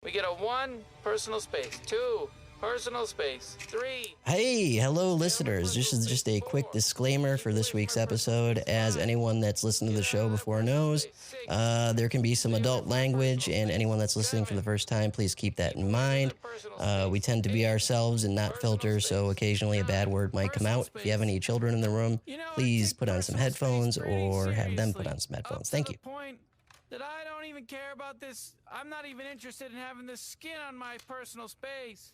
We get a 1, personal space. 2, personal space. 3. Hey, hello, listeners. This is just a quick disclaimer for this week's episode. As anyone that's listened to the show before knows, there can be some adult language, and anyone that's listening for the first time, please keep that in mind. We tend to be ourselves and not filter, so occasionally a bad word might come out. If you have any children in the room, please put on some headphones or have them put on some headphones. Thank you. That I don't even care about this. I'm not even interested in having this skin on my personal space.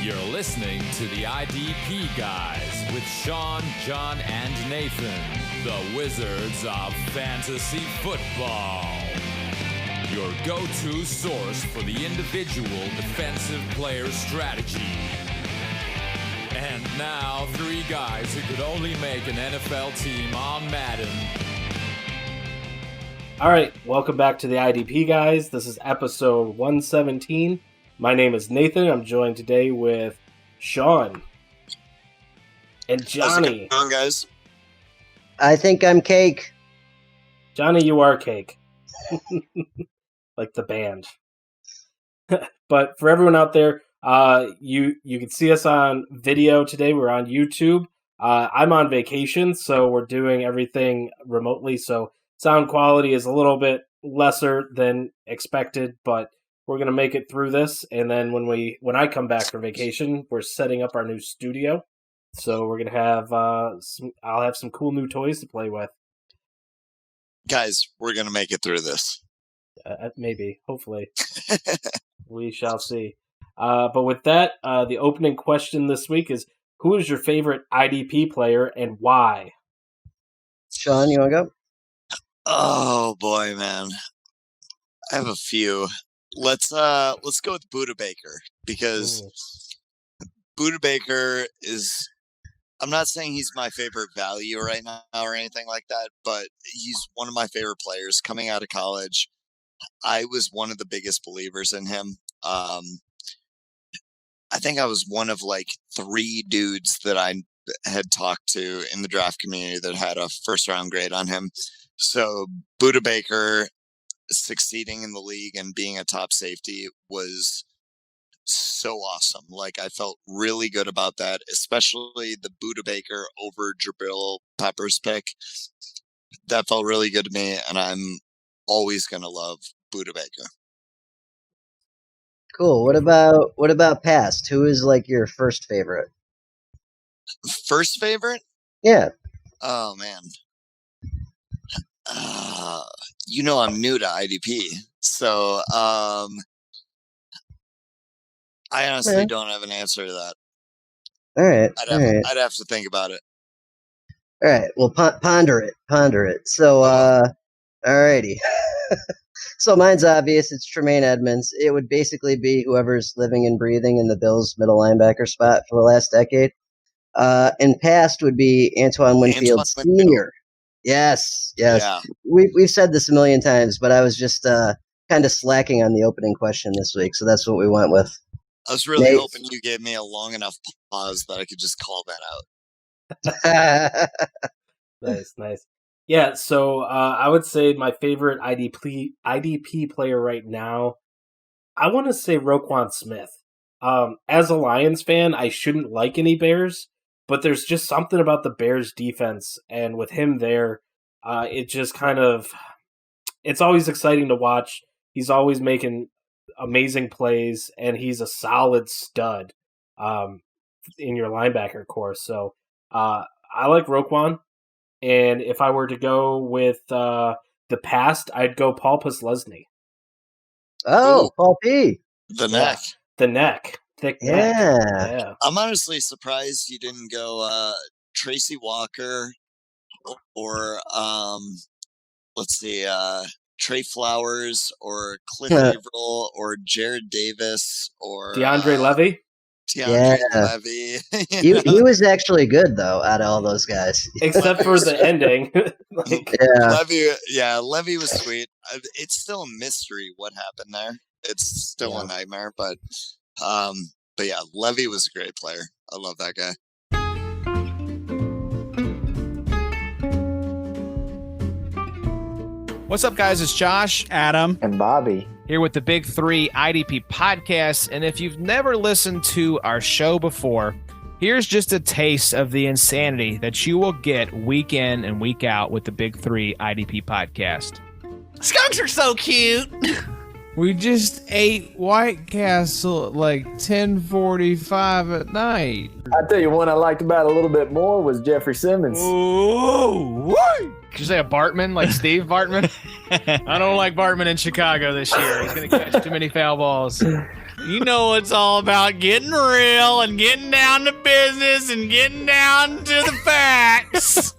You're listening to the IDP Guys with Sean, John, and Nathan, the Wizards of Fantasy Football. Your go-to source for the individual defensive player strategy. And now, 3 guys who could only make an NFL team on Madden. All right, welcome back to the IDP Guys. This is episode 117. My name is Nathan. I'm joined today with Sean and Johnny. How's it going, guys? I think I'm Cake. Johnny, you are Cake. Like the band. But for everyone out there, you can see us on video today. We're on YouTube. I'm on vacation, so we're doing everything remotely. So sound quality is a little bit lesser than expected, but we're gonna make it through this. And then when I come back from vacation, we're setting up our new studio. So we're gonna have I'll have some cool new toys to play with. Guys, we're going to make it through this. Maybe, hopefully. We shall see. But with that, the opening question this week is, who is your favorite IDP player and why? Sean, you want to go? Oh, boy, man. I have a few. Let's go with Buda Baker, because Buda Baker is... I'm not saying he's my favorite value right now or anything like that, but he's one of my favorite players coming out of college. I was one of the biggest believers in him. I think I was one of like 3 dudes that I had talked to in the draft community that had a first round grade on him. So Buda Baker succeeding in the league and being a top safety was so awesome. Like, I felt really good about that, especially the Buda Baker over Jabril Peppers pick. That felt really good to me, and I'm always going to love Buda Baker. Cool. What about past? Who is like your first favorite? First favorite? Yeah. Oh, man. I'm new to IDP, so I honestly don't have an answer to that. All right. I'd have to think about it. All right. Well, ponder it. So, alrighty. So mine's obvious. It's Tremaine Edmonds. It would basically be whoever's living and breathing in the Bills' middle linebacker spot for the last decade. And past would be Antoine Winfield Sr. Yes. Yeah. We've said this a million times, but I was just kind of slacking on the opening question this week, so that's what we went with. I was really hoping you gave me a long enough pause that I could just call that out. Nice. Yeah, so I would say my favorite IDP player right now, I want to say Roquan Smith. As a Lions fan, I shouldn't like any Bears, but there's just something about the Bears defense, and with him there, it just kind of, it's always exciting to watch. He's always making amazing plays, and he's a solid stud in your linebacker core. So I like Roquan, and if I were to go with the past, I'd go Paul Posluszny. Oh, Ooh. Paul P. The neck. The neck. Thick neck. Yeah. I'm honestly surprised you didn't go Tracy Walker or Trey Flowers or Cliff Averill or Jared Davis or DeAndre Levy. Levy. He was actually good though, out of all those guys, except for the ending. Levy was sweet. It's still a mystery what happened there. It's still a nightmare, but But yeah, Levy was a great player. I love that guy. What's up, guys? It's Josh, Adam, and Bobby here with the Big Three IDP podcast. And if you've never listened to our show before, here's just a taste of the insanity that you will get week in and week out with the Big Three IDP podcast. Skunks are so cute. We just ate White Castle at like 10:45 at night. I tell you, one I liked about it a little bit more was Jeffrey Simmons. Ooh, did you say a Bartman, like Steve Bartman? I don't like Bartman in Chicago this year. He's going to catch too many foul balls. You know it's all about getting real and getting down to business and getting down to the facts.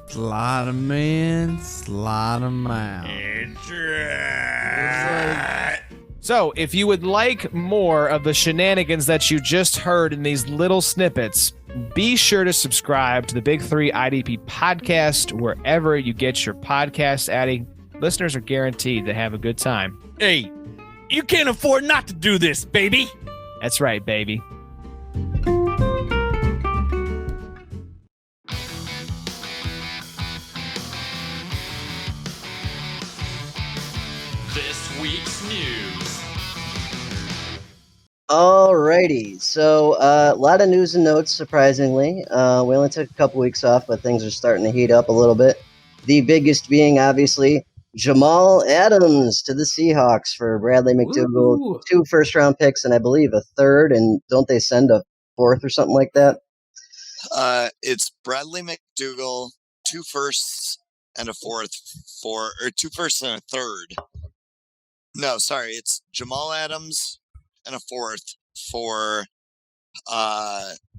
Slide 'em in, slide 'em out. It's right. So, if you would like more of the shenanigans that you just heard in these little snippets, be sure to subscribe to the Big Three IDP podcast wherever you get your podcast adding. Listeners are guaranteed to have a good time. Hey, you can't afford not to do this, baby. That's right, baby. This week's news. Alrighty, so a lot of news and notes, surprisingly. We only took a couple weeks off, but things are starting to heat up a little bit. The biggest being, obviously, Jamal Adams to the Seahawks for Bradley McDougall. Ooh. 2 first-round picks and I believe a third, and don't they send a fourth or something like that? It's Bradley McDougall, 2 firsts and a fourth or 2 firsts and a third. No, sorry, it's Jamal Adams and a fourth for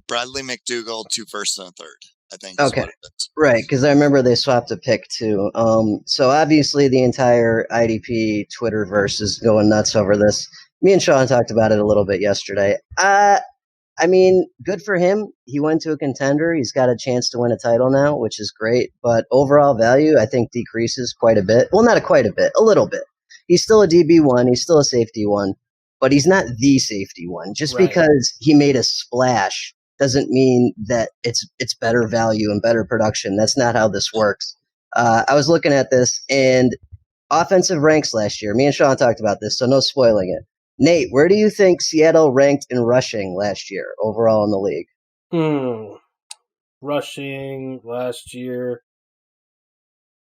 Bradley McDougall, 2 firsts and a third, I think. Okay. Is what it is. Right, because I remember they swapped a pick too. So obviously the entire IDP Twitterverse is going nuts over this. Me and Sean talked about it a little bit yesterday. I mean, good for him. He went to a contender. He's got a chance to win a title now, which is great. But overall value, I think, decreases quite a bit. Well, not quite a bit, a little bit. He's still a DB1. He's still a safety one. But he's not the safety one. Just Right. because he made a splash doesn't mean that it's better value and better production. That's not how this works. I was looking at this, and offensive ranks last year. Me and Sean talked about this, so no spoiling it. Nate, where do you think Seattle ranked in rushing last year, overall in the league? Rushing last year,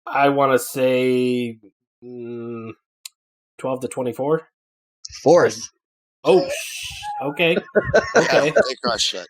I want to say 12 to 24. Fourth. Oh, okay. Okay. Yeah, they crushed it.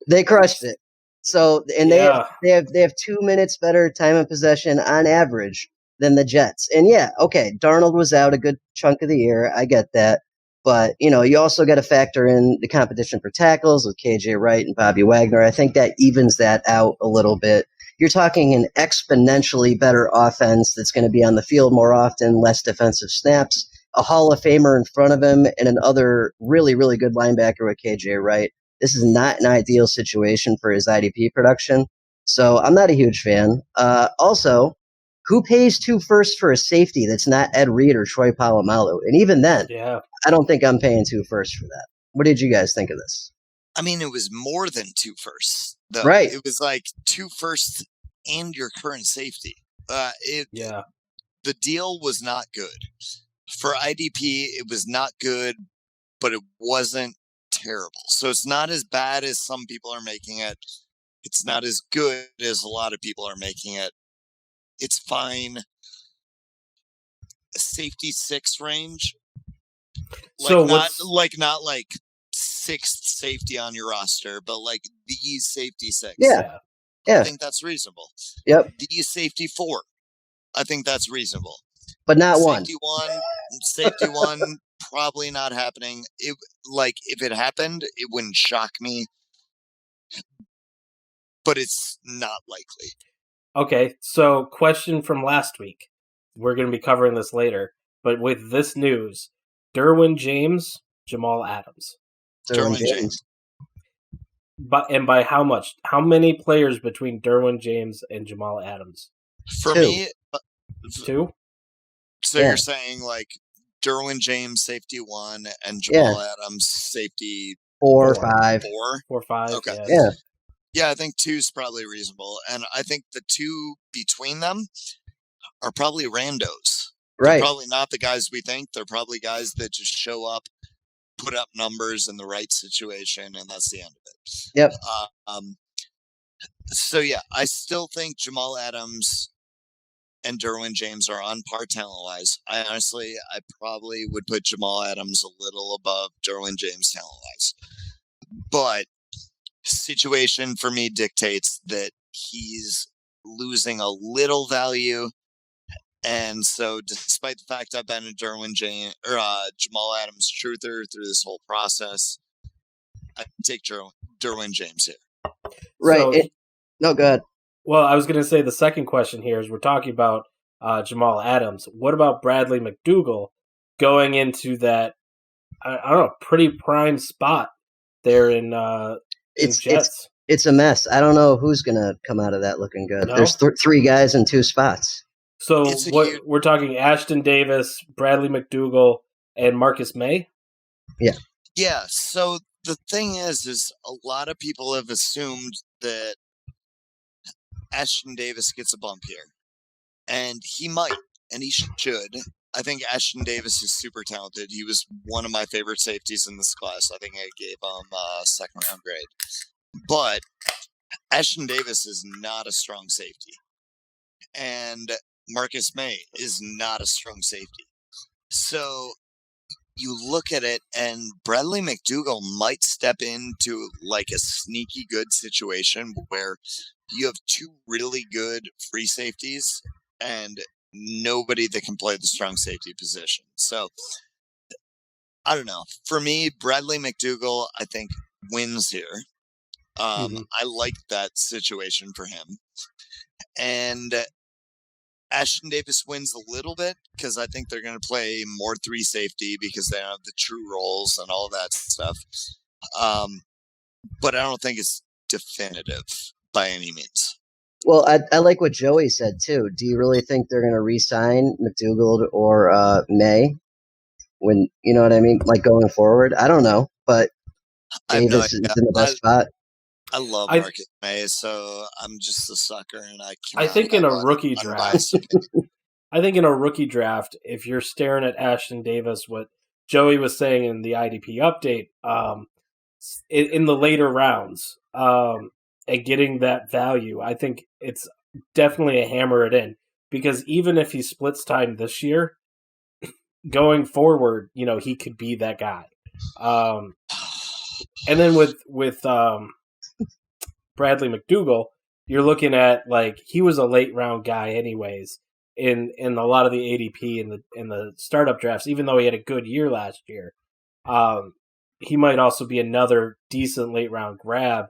They crushed it. So, and Yeah. they have 2 minutes better time of possession on average than the Jets. And yeah, okay, Darnold was out a good chunk of the year. I get that. But, you also got to factor in the competition for tackles with KJ Wright and Bobby Wagner. I think that evens that out a little bit. You're talking an exponentially better offense that's going to be on the field more often, less defensive snaps, a Hall of Famer in front of him, and another really, really good linebacker with KJ Wright. This is not an ideal situation for his IDP production. So I'm not a huge fan. Also, who pays 2 firsts for a safety that's not Ed Reed or Troy Polamalu? And even then, Yeah. I don't think I'm paying 2 firsts for that. What did you guys think of this? I mean, it was more than 2 firsts, though. Right. It was like 2 firsts and your current safety. Yeah. The deal was not good. For IDP, it was not good, but it wasn't terrible. So it's not as bad as some people are making it. It's not as good as a lot of people are making it. It's fine. A safety 6 range. So not what's- not like 6th safety on your roster, but like the safety 6. Yeah. I Yeah. think that's reasonable. Yep. The safety 4. I think that's reasonable. But not one. Safety 1, probably not happening. If it happened, it wouldn't shock me. But it's not likely. Okay, so question from last week. We're going to be covering this later, but with this news, Derwin James, Jamal Adams. Derwin James. And by how much? How many players between Derwin James and Jamal Adams? For 2. me, 2? so Yeah. you're saying like Derwin James, safety 1, and Jamal Adams, safety 4 or 5. 4? 4, 5. Okay. Yeah. Yeah, I think 2 is probably reasonable. And I think the 2 between them are probably randos. They're Right. probably not the guys we think. They're probably guys that just show up, put up numbers in the right situation, and that's the end of it. Yep. So, yeah, I still think Jamal Adams and Derwin James are on par talent-wise. I probably would put Jamal Adams a little above Derwin James talent-wise. But situation for me dictates that he's losing a little value. And so, despite the fact I've been a Jamal Adams truther through this whole process, I take Derwin James here. Right. So, no, go ahead. Well, I was going to say the second question here is we're talking about Jamal Adams. What about Bradley McDougall going into that, I don't know, pretty prime spot there in Jets? It's a mess. I don't know who's going to come out of that looking good. No? There's 3 guys in 2 spots. So we're talking Ashton Davis, Bradley McDougall, and Marcus May? Yeah. Yeah, so the thing is a lot of people have assumed that Ashton Davis gets a bump here. And he might, and he should. I think Ashton Davis is super talented. He was one of my favorite safeties in this class. I think I gave him a second-round grade. But Ashton Davis is not a strong safety. And Marcus May is not a strong safety. So you look at it, and Bradley McDougall might step into like a sneaky good situation where you have 2 really good free safeties and nobody that can play the strong safety position. So I don't know. For me, Bradley McDougall, I think, wins here. I like that situation for him. And Ashton Davis wins a little bit because I think they're going to play more 3 safety because they don't have the true roles and all that stuff. But I don't think it's definitive by any means. Well, I like what Joey said, too. Do you really think they're going to re-sign McDougall or May? When, you know what I mean? Like, going forward? I don't know, but Davis is in the best spot. I love Marcus May, so I'm just a sucker, and I think in a rookie draft, if you're staring at Ashton Davis, what Joey was saying in the IDP update, in the later rounds, and getting that value, I think it's definitely a hammer it in, because even if he splits time this year, going forward, he could be that guy. And then with Bradley McDougall, you're looking at he was a late round guy anyways in a lot of the ADP in the startup drafts, even though he had a good year last year. He might also be another decent late round grab,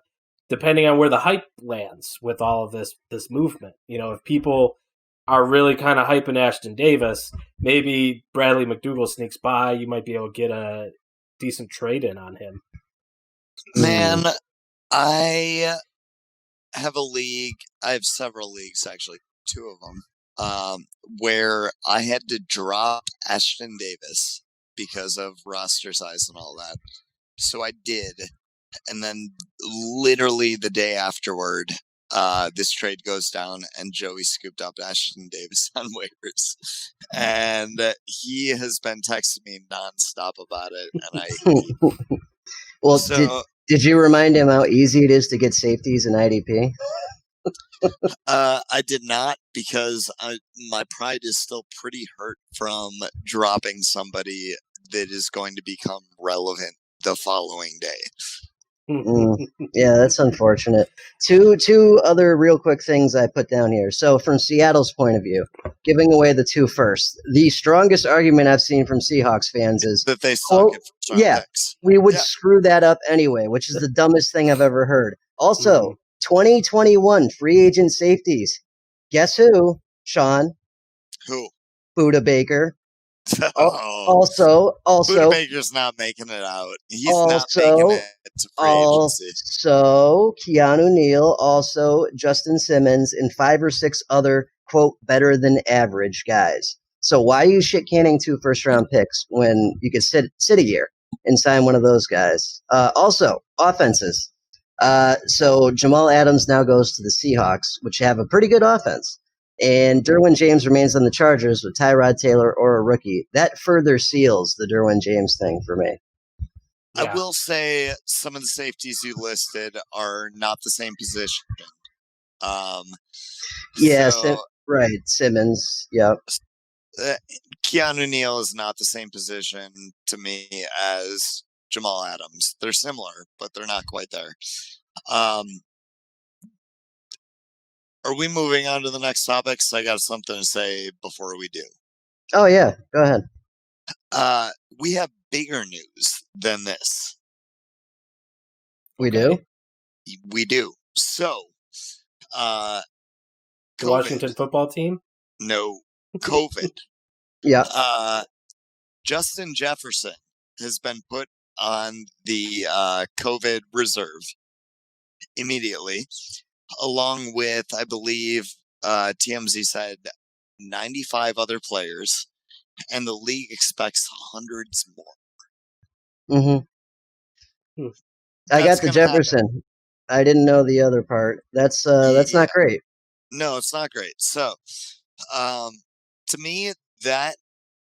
depending on where the hype lands with all of this movement. If people are really kind of hyping Ashton Davis, maybe Bradley McDougall sneaks by. You might be able to get a decent trade in on him. Man, I have a league. I have several leagues, actually, 2 of them, where I had to drop Ashton Davis because of roster size and all that. So I did. And then literally the day afterward, this trade goes down and Joey scooped up Ashton Davis on waivers. And he has been texting me nonstop about it. And Well, did you remind him how easy it is to get safeties in IDP? I did not, because my pride is still pretty hurt from dropping somebody that is going to become relevant the following day. Yeah, that's unfortunate. Two other real quick things I put down here. So from Seattle's point of view, giving away the 2 first, the strongest argument I've seen from Seahawks fans is that they suck at first round picks. We would screw that up anyway, which is the dumbest thing I've ever heard. Also, 2021 free agent safeties. Guess who, Sean? Who? Buda Baker. Oh. Also, Buda Baker's not making it out. He's not making it to free agency. Also, Keanu Neal, also Justin Simmons, and 5 or 6 other, quote, better than average guys. So why are you shit canning 2 first-round picks when you could sit a year and sign one of those guys? Also, offenses. So Jamal Adams now goes to the Seahawks, which have a pretty good offense. And Derwin James remains on the Chargers with Tyrod Taylor or a rookie. That further seals the Derwin James thing for me. Yeah. I will say some of the safeties you listed are not the same position. Right. Simmons. Yep. Keanu Neal is not the same position to me as Jamal Adams. They're similar, but they're not quite there. Are we moving on to the next topic? 'Cause I got something to say before we do. Oh, yeah. Go ahead. We have bigger news than this. We do? We do. So, the Washington football team? No, COVID. Yeah. Justin Jefferson has been put on the COVID reserve immediately, along with, I believe, TMZ said 95 other players, and the league expects hundreds more. Mm-hmm. I got the Jefferson. Happen. I didn't know the other part. That's not great. No, it's not great. So, to me, that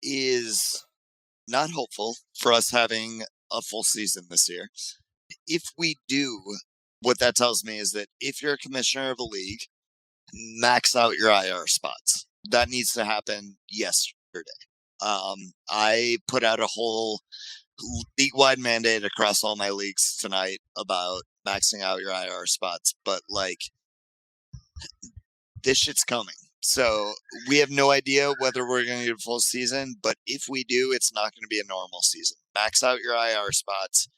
is not hopeful for us having a full season this year. If we do, what that tells me is that if you're a commissioner of a league, max out your IR spots. That needs to happen yesterday. I put out a whole league-wide mandate across all my leagues tonight about maxing out your IR spots, but this shit's coming. So we have no idea whether we're going to get a full season, but if we do, it's not going to be a normal season. Max out your IR spots,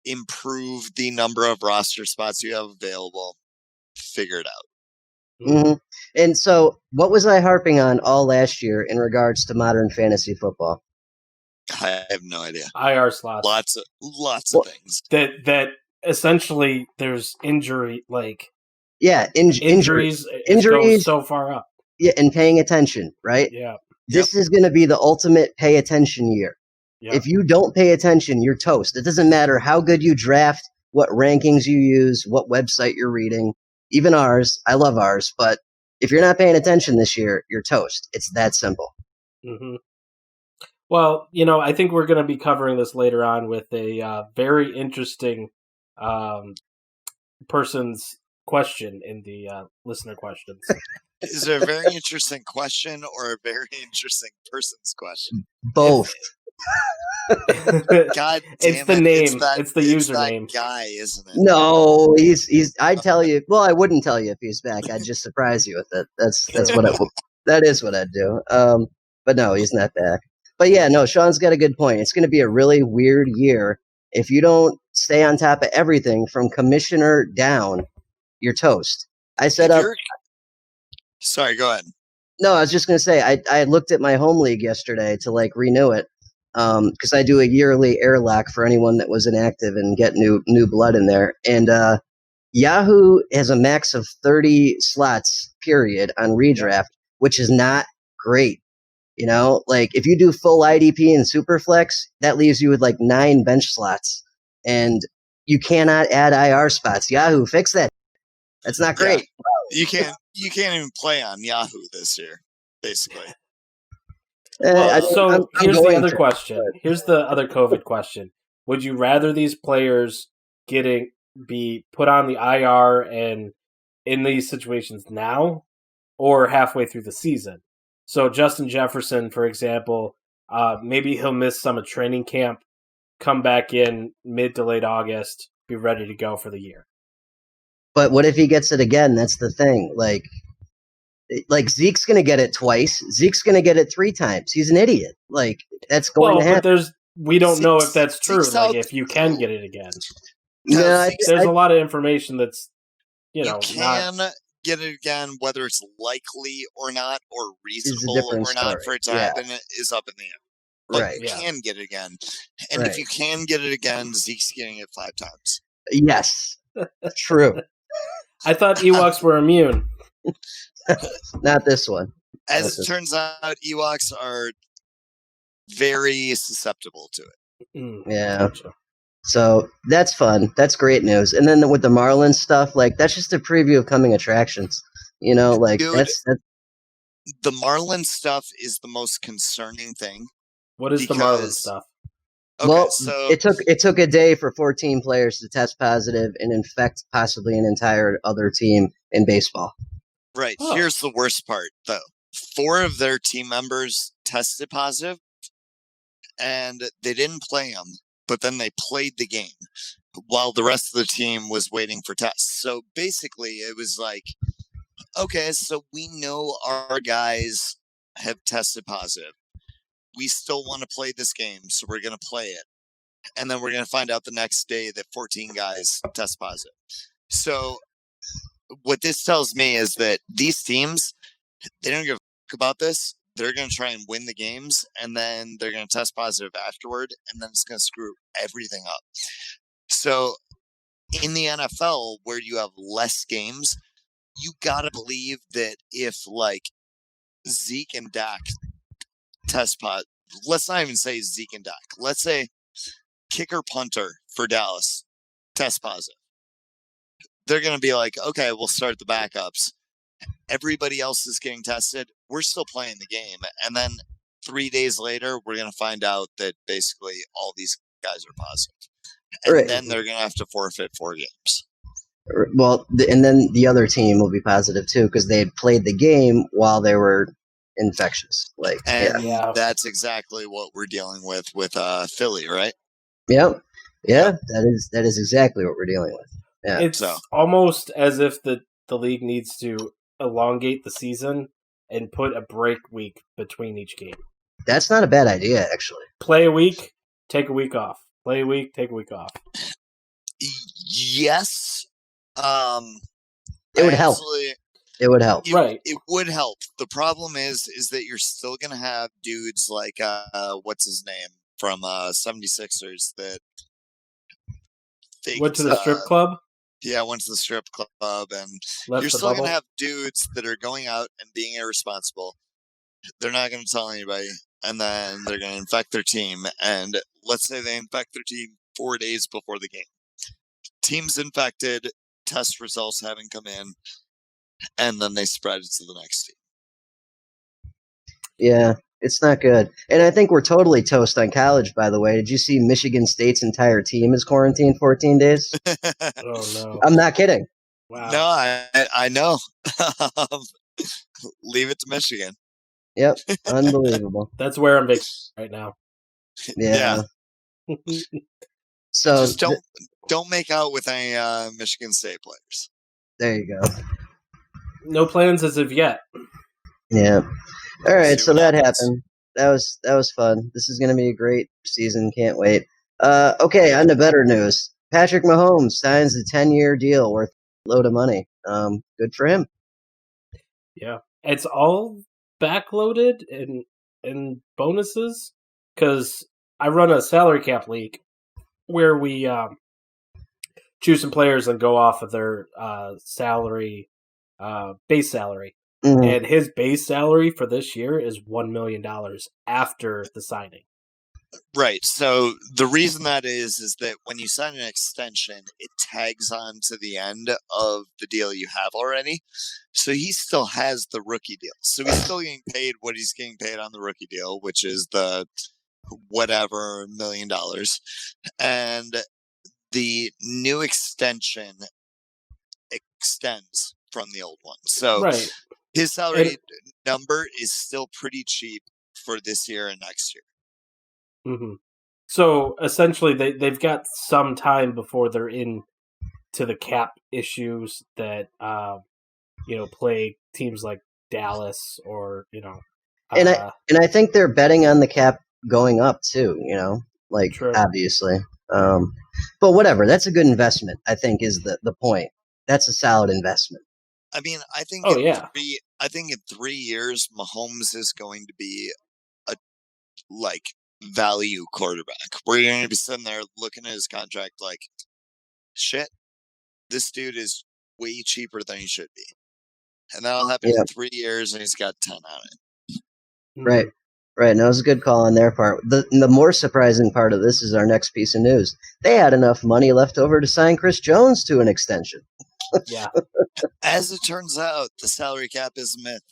improve the number of roster spots you have available, figure it out. Mm-hmm. And so what was I harping on all last year in regards to modern fantasy football? I have no idea. IR slots. Lots of things. That essentially there's injury, injuries go so far up. Yeah, and paying attention, right? Yeah. This is going to be the ultimate pay attention year. Yep. If you don't pay attention, you're toast. It doesn't matter how good you draft, what rankings you use, what website you're reading, even ours. I love ours, but if you're not paying attention this year, you're toast. It's that simple. Mm-hmm. Well, I think we're going to be covering this later on with a very interesting person's question in the listener questions. Is it a very interesting question or a very interesting person's question? Both. God damn it's the name. It's the username. That guy, isn't it? No, he's. I'd tell you. Well, I wouldn't tell you if he's back. I'd just surprise you with it. That's what that is what I'd do. But no, he's not back. But yeah, no, Sean's got a good point. It's going to be a really weird year if you don't stay on top of everything from commissioner down. You're toast. I set up. Sorry, go ahead. No, I was just going to say I looked at my home league yesterday to renew it because I do a yearly airlock for anyone that was inactive and get new blood in there. And Yahoo has a max of 30 slots period on redraft, which is not great. If you do full IDP and Superflex, that leaves you with 9 bench slots, and you cannot add IR spots. Yahoo, fix that. That's not great. Yeah. You can't even play on Yahoo this year, basically. Here's the other question. Here's the other COVID question. Would you rather these players be put on the IR and in these situations now or halfway through the season? So Justin Jefferson, for example, maybe he'll miss some of training camp, come back in mid to late August, be ready to go for the year. But what if he gets it again? That's the thing. Zeke's going to get it twice. Zeke's going to get it 3 times. He's an idiot. That's going to happen. But we don't know if that's true. If you can get it again. There's a lot of information that's, you can get it again, whether it's likely or not, or reasonable or not for it to happen is up in the air. But you can get it again. And if you can get it again, Zeke's getting it 5 times. Yes. True. I thought Ewoks were immune. Not this one. As it turns out, Ewoks are very susceptible to it. Yeah. Gotcha. So that's fun. That's great news. And then with the Marlins stuff, like that's just a preview of coming attractions. You know, like Dude, that's the Marlin stuff is the most concerning thing. What is the Marlin stuff? Okay, well, so it took a day for 14 players to test positive and infect possibly an entire other team in baseball. right, Oh. here's the worst part though. 4 of their team members tested positive, and they didn't play them, but then they played the game while the rest of the team was waiting for tests. So basically, it was like, okay, so we know our guys have tested positive. We still want to play this game, so we're going to play it. And then we're going to find out the next day that 14 guys test positive. So what this tells me is that these teams, they don't give a fuck about this. They're going to try and win the games, and then they're going to test positive afterward, and then it's going to screw everything up. So in the NFL, where you have less games, you got to believe that if, like, Zeke and Dak test positive, let's not even say Zeke and Dak. Let's say kicker punter for Dallas test positive. They're going to be like, okay, we'll start the backups. Everybody else is getting tested. We're still playing the game. And then 3 days later, we're going to find out that basically all these guys are positive. And Right. then they're going to have to forfeit 4 games. Well, and then the other team will be positive too because they had played the game while they were infectious. Like, And Yeah. that's exactly what we're dealing with Philly, right? Yep. Yeah, that is exactly what we're dealing with. Yeah. It's So. almost as if the league needs to elongate the season and put a break week between each game. That's not a bad idea, actually. Play a week, take a week off. Play a week, take a week off. Yes. It would help. absolutely- It would help. Right. It would help. The problem is that you're still going to have dudes like, what's his name from 76ers that faked, Went to the strip club, Yeah, went to the strip club, and left you're the still going bubble. to have dudes that are going out and being irresponsible. They're not going to tell anybody, and then they're going to infect their team. And let's say they infect their team 4 days before the game. Team's infected, test results haven't come in, and then they spread it to the next team. Yeah, it's not good. And I think we're totally toast on college, by the way. Did you see Michigan State's entire team is quarantined 14 days? Oh no! I'm not kidding. Wow. No, I know. Leave it to Michigan. Yep, unbelievable. That's where I'm vacation right now. Yeah. So Just don't make out with any Michigan State players. there you go. No plans as of yet. Yeah. All right, See so what that happens. happened. That was fun. This is going to be a great season. Can't wait. Okay, on to better news. Patrick Mahomes signs a 10-year deal worth a load of money. Good for him. Yeah, it's all backloaded and bonuses because I run a salary cap league where we choose some players and go off of their salary, base salary. Mhm. And his base salary for this year is $1 million after the signing. Right. So the reason that is that when you sign an extension, it tags on to the end of the deal you have already. So he still has the rookie deal. So he's still getting paid what he's getting paid on the rookie deal, which is the whatever $1 million. And the new extension extends from the old one. So Right. his salary number is still pretty cheap for this year and next year. Mm-hmm. So essentially, they've got some time before they're in to the cap issues that plague teams like Dallas or And I think they're betting on the cap going up too. Like True. obviously. But whatever. That's a good investment. I think is the point. That's a solid investment. I mean, I think Oh, yeah. I think in 3 years, Mahomes is going to be a value quarterback. Where you're going to be sitting there looking at his contract like, shit, this dude is way cheaper than he should be. And that'll happen in 3 years, and he's got 10 on it. Right. Right. No, it was a good call on their part. The more surprising part of this is our next piece of news. They had enough money left over to sign Chris Jones to an extension. Yeah. As it turns out, the salary cap is a myth.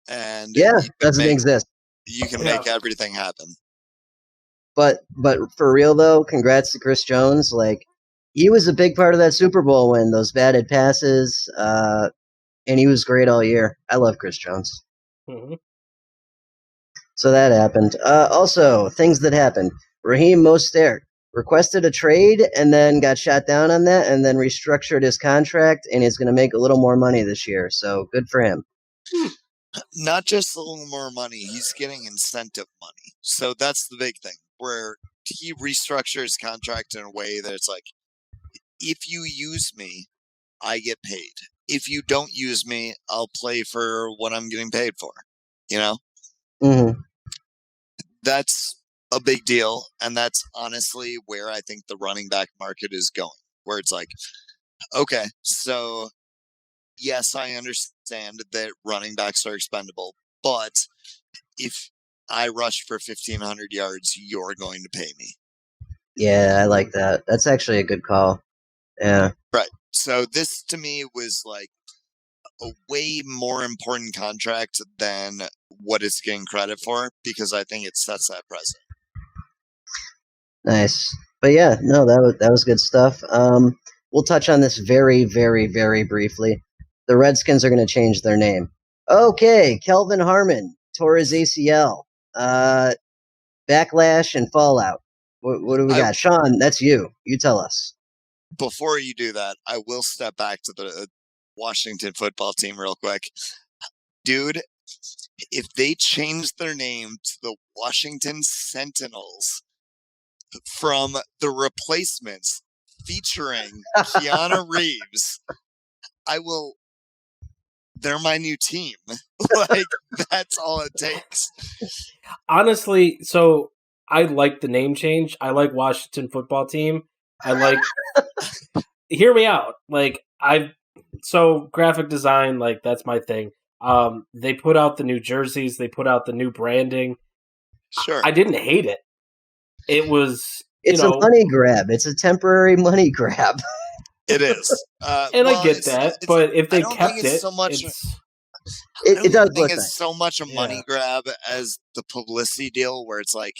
And doesn't exist. You can make everything happen. But for real though, congrats to Chris Jones. Like, he was a big part of that Super Bowl win, those batted passes, and he was great all year. I love Chris Jones. Mm-hmm. So that happened. Also, things that happened. Raheem Mostert requested a trade and then got shot down on that and then restructured his contract, and he's going to make a little more money this year. So good for him. Not just a little more money, he's getting incentive money. So that's the big thing, where he restructures his contract in a way that it's like, if you use me, I get paid. If you don't use me, I'll play for what I'm getting paid for. You know? Mm-hmm. That's a big deal, and that's honestly where I think the running back market is going, where it's like, okay, so yes, I understand that running backs are expendable, but if I rush for 1,500 yards, you're going to pay me. Yeah, I like that. That's actually a good call. Yeah. Right. So this to me was like a way more important contract than what it's getting credit for, because I think it sets that precedent. Nice. But yeah, no, that was good stuff. We'll touch on this very, very, very briefly. The Redskins are going to change their name. Okay, Kelvin Harmon tore his ACL. Backlash and fallout. What do we got? Sean, that's you. You tell us. Before you do that, I will step back to the Washington football team real quick. Dude, if they changed their name to the Washington Sentinels from the Replacements featuring Keanu Reeves, they're my new team. Like, that's all it takes. Honestly, so I like the name change. I like Washington football team. I like, hear me out. Like, so graphic design, like, that's my thing. They put out the new jerseys. They put out the new branding. Sure. I didn't hate it. It was, It's a money grab. It's a temporary money grab. It is. And I get that, but if they kept it, so much, it does think it's so much a money grab as the publicity deal, where it's like,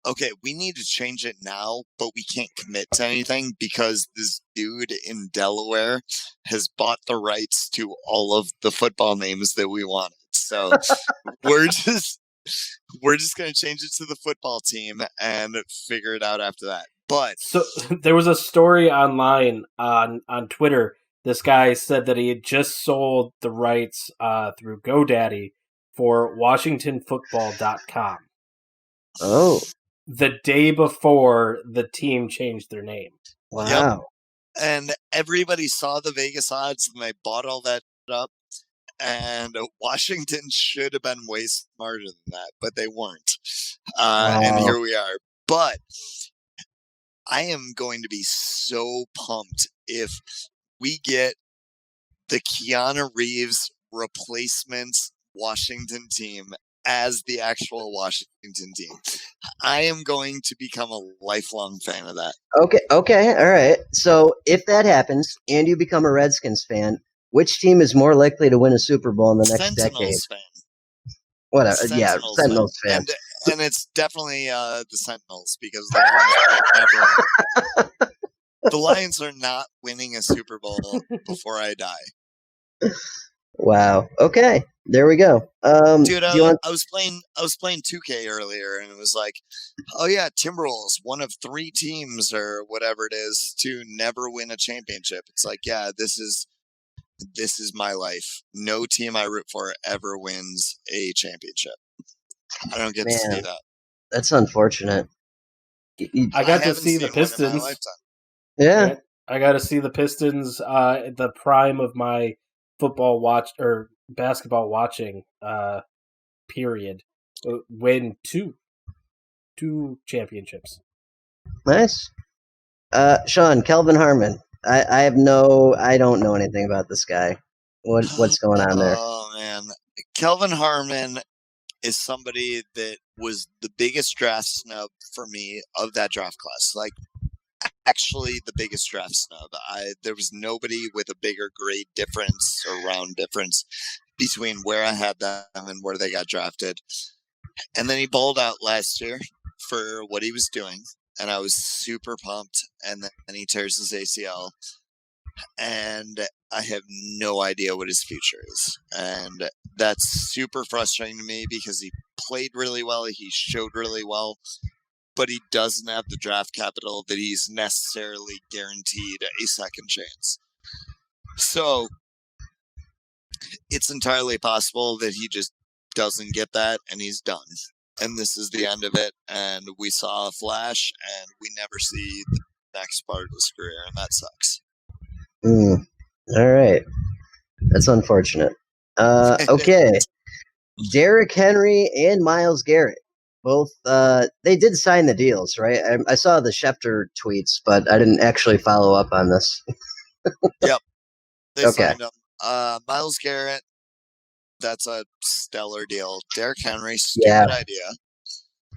okay, we need to change it now, but we can't commit to anything because this dude in Delaware has bought the rights to all of the football names that we wanted. So we're just going to change it to the football team and figure it out after that. But so there was a story online on Twitter. This guy said that he had just sold the rights through GoDaddy for WashingtonFootball.com. Oh. The day before the team changed their name. Wow. Yep. And everybody saw the Vegas odds and they bought all that up. And Washington should have been way smarter than that, but they weren't. And here we are. But I am going to be so pumped if we get the Keanu Reeves Replacements Washington team as the actual Washington team. I am going to become a lifelong fan of that. Okay, all right. So if that happens and you become a Redskins fan, which team is more likely to win a Super Bowl in the next decade? Fan. Whatever. Sentinels fan. And it's definitely the Sentinels, because the Lions are not winning a Super Bowl before I die. Wow. Okay. There we go. Dude, I was playing 2K earlier, and it was like, oh yeah, Timberwolves, one of 3 teams or whatever it is to never win a championship. It's like, yeah, this is my life. No team I root for ever wins a championship. I don't get to see that. That's unfortunate. I got to see the Pistons. Yeah. I got to see the Pistons at the prime of my football watch or basketball watching period win two championships. Nice. Sean, Kelvin Harmon. I don't know anything about this guy. What's going on there? Oh man, Kelvin Harmon is somebody that was the biggest draft snub for me of that draft class. Like, actually, the biggest draft snub. There was nobody with a bigger grade difference or round difference between where I had them and where they got drafted. And then he balled out last year for what he was doing, and I was super pumped. And then he tears his ACL, and I have no idea what his future is. And that's super frustrating to me because he played really well, he showed really well, but he doesn't have the draft capital that he's necessarily guaranteed a second chance. So it's entirely possible that he just doesn't get that and he's done. And this is the end of it. And we saw a flash and we never see the next part of his career, and that sucks. All right. That's unfortunate. Okay. Derrick Henry and Myles Garrett. Both, they did sign the deals, right? I saw the Schefter tweets, but I didn't actually follow up on this. Yep. They Okay. signed him. Myles Garrett, that's a stellar deal. Derrick Henry, stupid idea.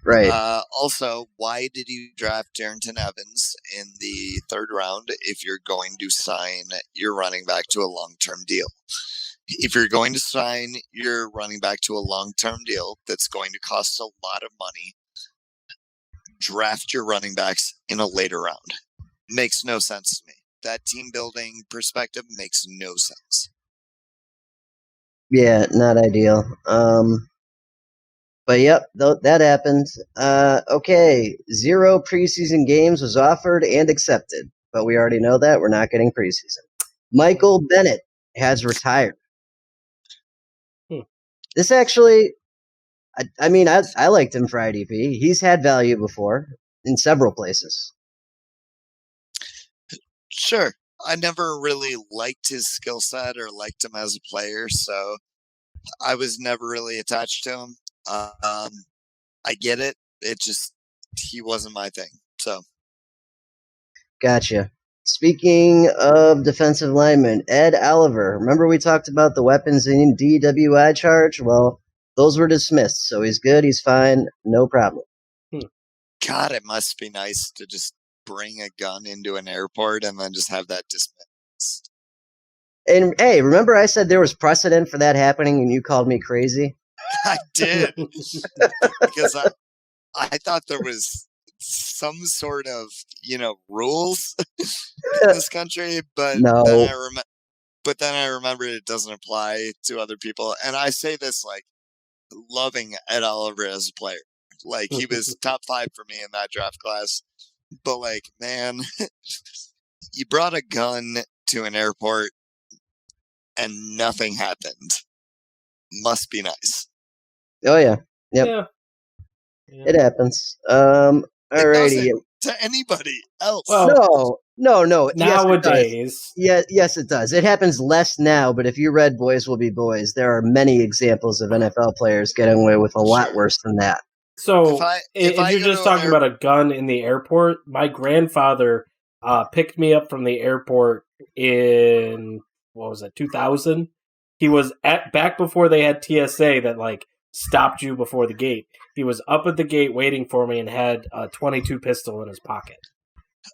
Right. Also, why did you draft Darrington Evans in the third round if you're going to sign your running back to a long-term deal? If you're going to sign your running back to a long-term deal that's going to cost a lot of money, draft your running backs in a later round. Makes no sense to me. That team building perspective makes no sense. Yeah, not ideal. But yep, that happened. Okay, 0 preseason games was offered and accepted, but we already know that we're not getting preseason. Michael Bennett has retired. This actually, I mean, I liked him for IDP. He's had value before in several places. Sure. I never really liked his skill set or liked him as a player, so I was never really attached to him. I get it. He wasn't my thing. So. Gotcha. Speaking of defensive linemen, Ed Oliver. Remember we talked about the weapons in DWI charge? Well, those were dismissed, so he's good. He's fine. No problem. God, it must be nice to just bring a gun into an airport and then just have that dismissed. And hey, remember I said there was precedent for that happening and you called me crazy? I did. Because I thought there was some sort of, rules in this country, but no. then I remembered it doesn't apply to other people. And I say this like loving Ed Oliver as a player. Like, he was top 5 for me in that draft class. But like, man, you brought a gun to an airport and nothing happened. Must be nice. Oh yeah. Yep. Yeah. It happens. Alrighty. To anybody else. Well, no. Nowadays. Yes, it does. It happens less now, but if you read Boys Will Be Boys, there are many examples of NFL players getting away with a lot worse than that. So, if you're just talking about a gun in the airport, my grandfather picked me up from the airport in, 2000? He was back before they had TSA that, like, stopped you before the gate. He was up at the gate waiting for me and had a .22 pistol in his pocket.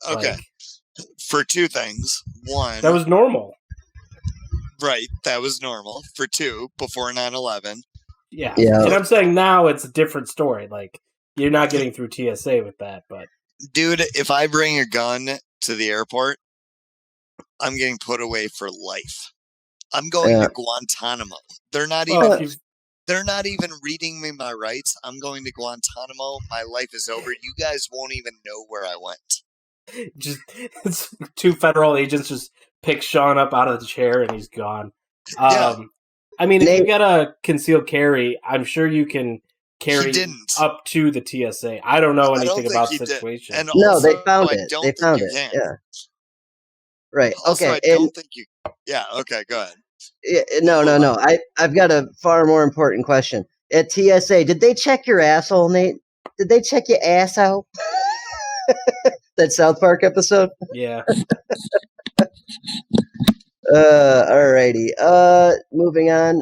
Okay. For 2 things. 1. That was normal. Right. That was normal. For 2, before 9/11. Yeah. And I'm saying now it's a different story. Like, you're not getting through TSA with that, but... Dude, if I bring a gun to the airport, I'm getting put away for life. I'm going to Guantanamo. They're not even reading me my rights. I'm going to Guantanamo. My life is over. You guys won't even know where I went. Just 2 federal agents just pick Sean up out of the chair and he's gone. I mean, if you got a concealed carry, I'm sure you can carry up to the TSA. I don't know anything about the situation. And no, also, they found it. They found it. Can. Yeah. Right. Also, okay. I don't think you. Yeah. Okay. Go ahead. Yeah, no. I've got a far more important question. At TSA, did they check your asshole, Nate? Did they check your ass out? That South Park episode? Yeah. Alrighty. Moving on.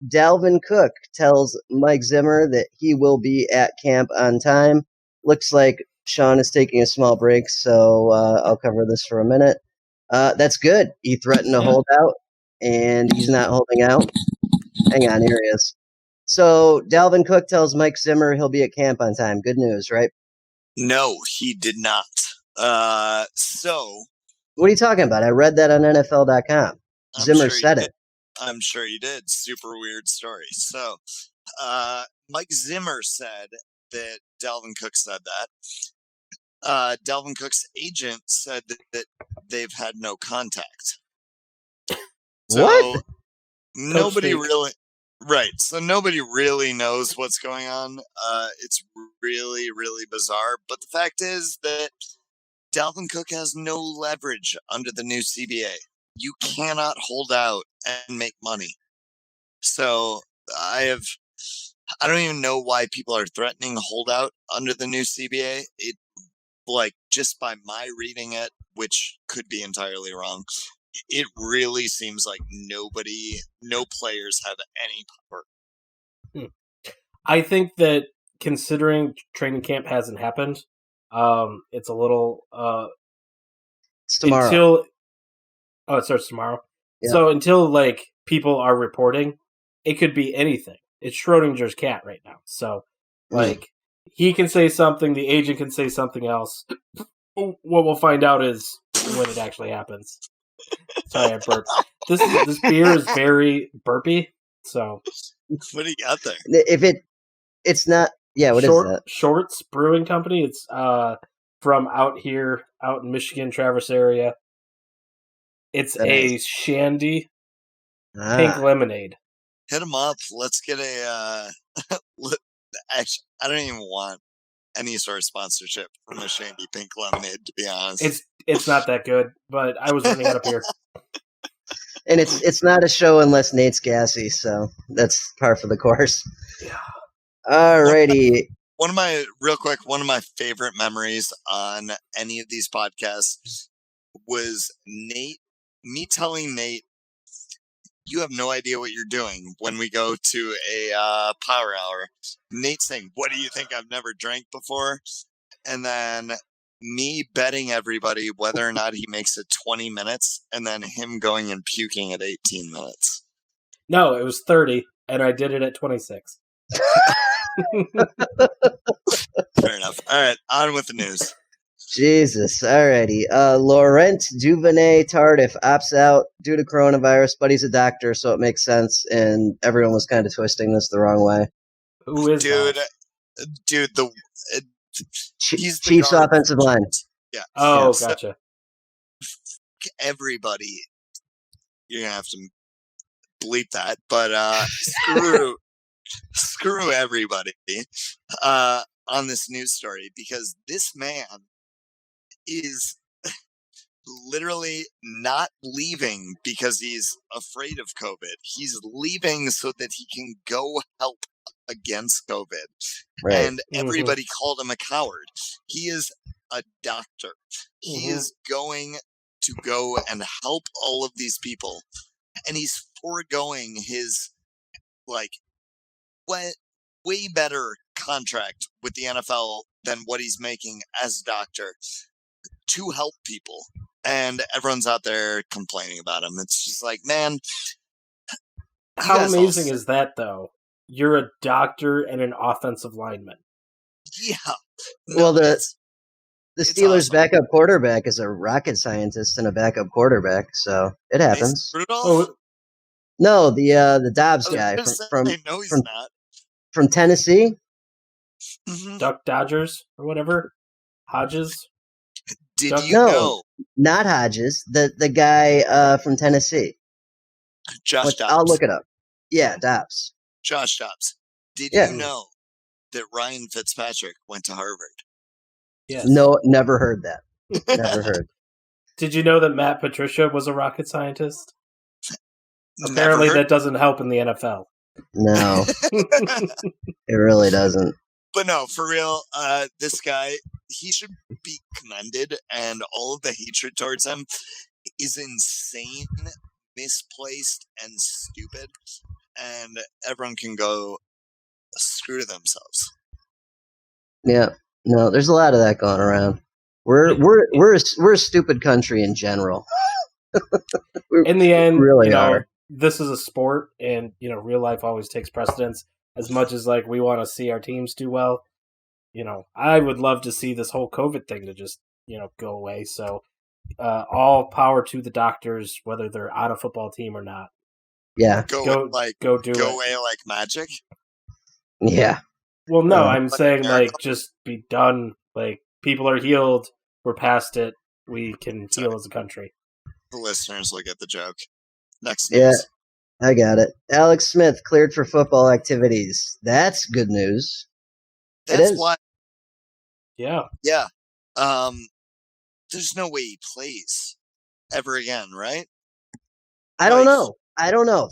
Dalvin Cook tells Mike Zimmer that he will be at camp on time. Looks like Sean is taking a small break, so I'll cover this for a minute. That's good. He threatened to hold out, and he's not holding out. Hang on, here he is. So Dalvin Cook tells Mike Zimmer he'll be at camp on time. Good news, right? No, he did not. So what are you talking about? I read that on NFL.com. Zimmer said it. I'm sure he did. Super weird story. So, Mike Zimmer said that Dalvin Cook said that. Dalvin Cook's agent said that they've had no contact. So what? Nobody really. Right. So nobody really knows what's going on. It's really, really bizarre. But the fact is that Dalvin Cook has no leverage under the new CBA. You cannot hold out and make money. So I don't even know why people are threatening holdout under the new CBA. It, like, just by my reading it, which could be entirely wrong, it really seems like no players have any power. I think that considering training camp hasn't happened, it's a little it's tomorrow. It starts tomorrow. Yeah. So until like people are reporting, it could be anything. It's Schrodinger's cat right now. So like he can say something, the agent can say something else. What we'll find out is when it actually happens. Sorry, I burped. This beer is very burpy. So what do you got there? If it's not, yeah. What is that? Shorts Brewing Company. It's from out in Michigan, Traverse area. It's a shandy pink lemonade. Hit them up. Let's get a. Actually, I don't even want any sort of sponsorship from a shandy pink lemonade, to be honest. It's not that good, but I was running it up here. And it's not a show unless Nate's gassy, so that's par for the course. Yeah. Alrighty. One of my favorite memories on any of these podcasts was me telling Nate, you have no idea what you're doing when we go to a power hour. Nate saying, what do you think I've never drank before? And then me betting everybody whether or not he makes it 20 minutes, and then him going and puking at 18 minutes. No, it was 30, and I did it at 26. Fair enough. All right, on with the news. Jesus, alrighty. Laurent Duvernay-Tardif opts out due to coronavirus, but he's a doctor, so it makes sense, and everyone was kind of twisting this the wrong way. Who is dude? That? Dude, he's the Chiefs offensive line. Yeah. Oh, gotcha. Everybody, you're gonna have to bleep that, but screw everybody on this news story, because this man is literally not leaving because he's afraid of COVID. He's leaving so that he can go help against COVID. Right. And everybody called him a coward. He is a doctor. He is going to go and help all of these people. And he's foregoing his, like, way better contract with the NFL than what he's making as a doctor to help people. And everyone's out there complaining about him. It's just like, man. How amazing is that, though? You're a doctor and an offensive lineman. Yeah. Well, the Steelers' backup quarterback is a rocket scientist and a backup quarterback, so it happens. No, the Dobbs guy from Tennessee. Duck Dodgers or whatever. Hodges. Did you know? Not Hodges. The guy from Tennessee. Josh Dobbs. I'll look it up. Yeah, Dobbs. Josh Dobbs. Did you know that Ryan Fitzpatrick went to Harvard? Yes. No, never heard that. Never heard. Did you know that Matt Patricia was a rocket scientist? Apparently that doesn't help in the NFL. No. It really doesn't. But no, for real, this guy, he should be commended, and all of the hatred towards him is insane misplaced and stupid, and everyone can go screw themselves. Yeah, no, there's a lot of that going around. We're a stupid country in general. In the end, really are. This is a sport, and real life always takes precedence. As much as like we want to see our teams do well, I would love to see this whole COVID thing to just go away. So, all power to the doctors, whether they're on a football team or not. Yeah, Go away like magic. Yeah. Well, no, I'm saying like just be done. Like people are healed. We're past it. We can heal as a country. The listeners will get the joke. Next Yeah, news. I got it. Alex Smith cleared for football activities. That's good news. That's why. Yeah. Yeah. There's no way he plays ever again, right? I don't know.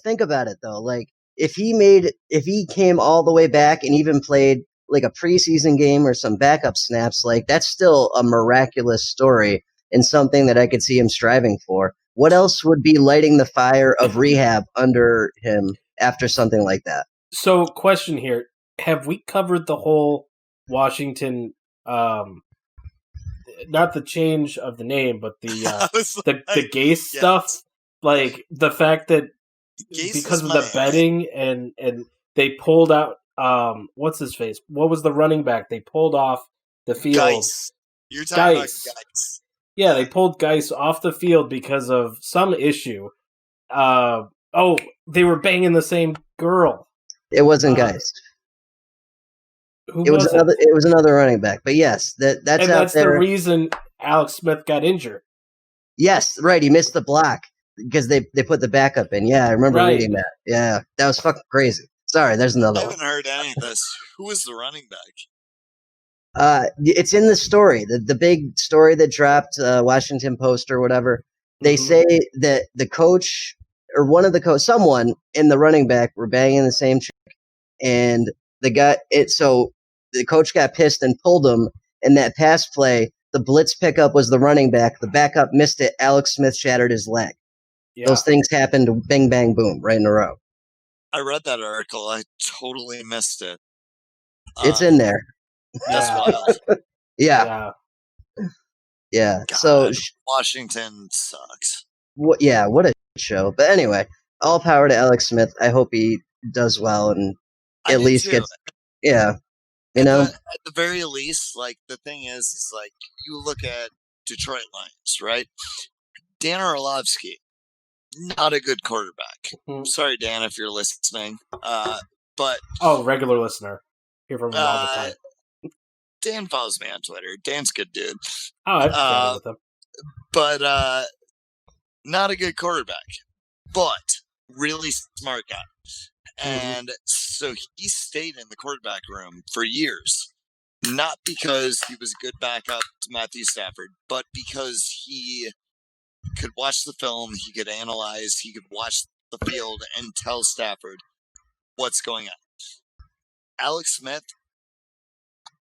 Think about it though. Like if he came all the way back and even played like a preseason game or some backup snaps, like that's still a miraculous story and something that I could see him striving for. What else would be lighting the fire of rehab under him after something like that? So, question here: have we covered the whole Washington? Not the change of the name, but the Gase stuff. Like the fact that because of the betting and they pulled out what's his face? What was the running back? They pulled off the field. Geis. You're talking about Geis. Yeah, they pulled Geis off the field because of some issue. They were banging the same girl. It wasn't Geis. It was another running back. But yes, that's out there. The reason Alex Smith got injured. Yes, right. He missed the block because they put the backup in. Yeah, I remember reading that. Yeah, that was fucking crazy. Sorry, there's another one. I haven't heard any of this. Who was the running back? It's in the story, the big story that dropped, Washington Post or whatever. They say that the coach or one of the someone in the running back were banging the same chick, and so the coach got pissed and pulled him. In that pass play, the blitz pickup was the running back. The backup missed it. Alex Smith shattered his leg. Yeah. Those things happened, bing, bang, boom, right in a row. I read that article. I totally missed it. It's in there. That's wild. Yeah. God, so Washington sucks. What a show. But anyway, all power to Alex Smith. I hope he does well and at least gets. Yeah. At the very least, like the thing is like you look at Detroit Lions, right? Dan Orlovsky, not a good quarterback. Mm-hmm. Sorry, Dan, if you're listening. But regular listener. Hear from him all the time. Dan follows me on Twitter. Dan's a good dude. I've with him. But not a good quarterback, but really smart guy. And so he stayed in the quarterback room for years, not because he was a good backup to Matthew Stafford, but because he could watch the film, he could analyze, he could watch the field and tell Stafford what's going on. Alex Smith,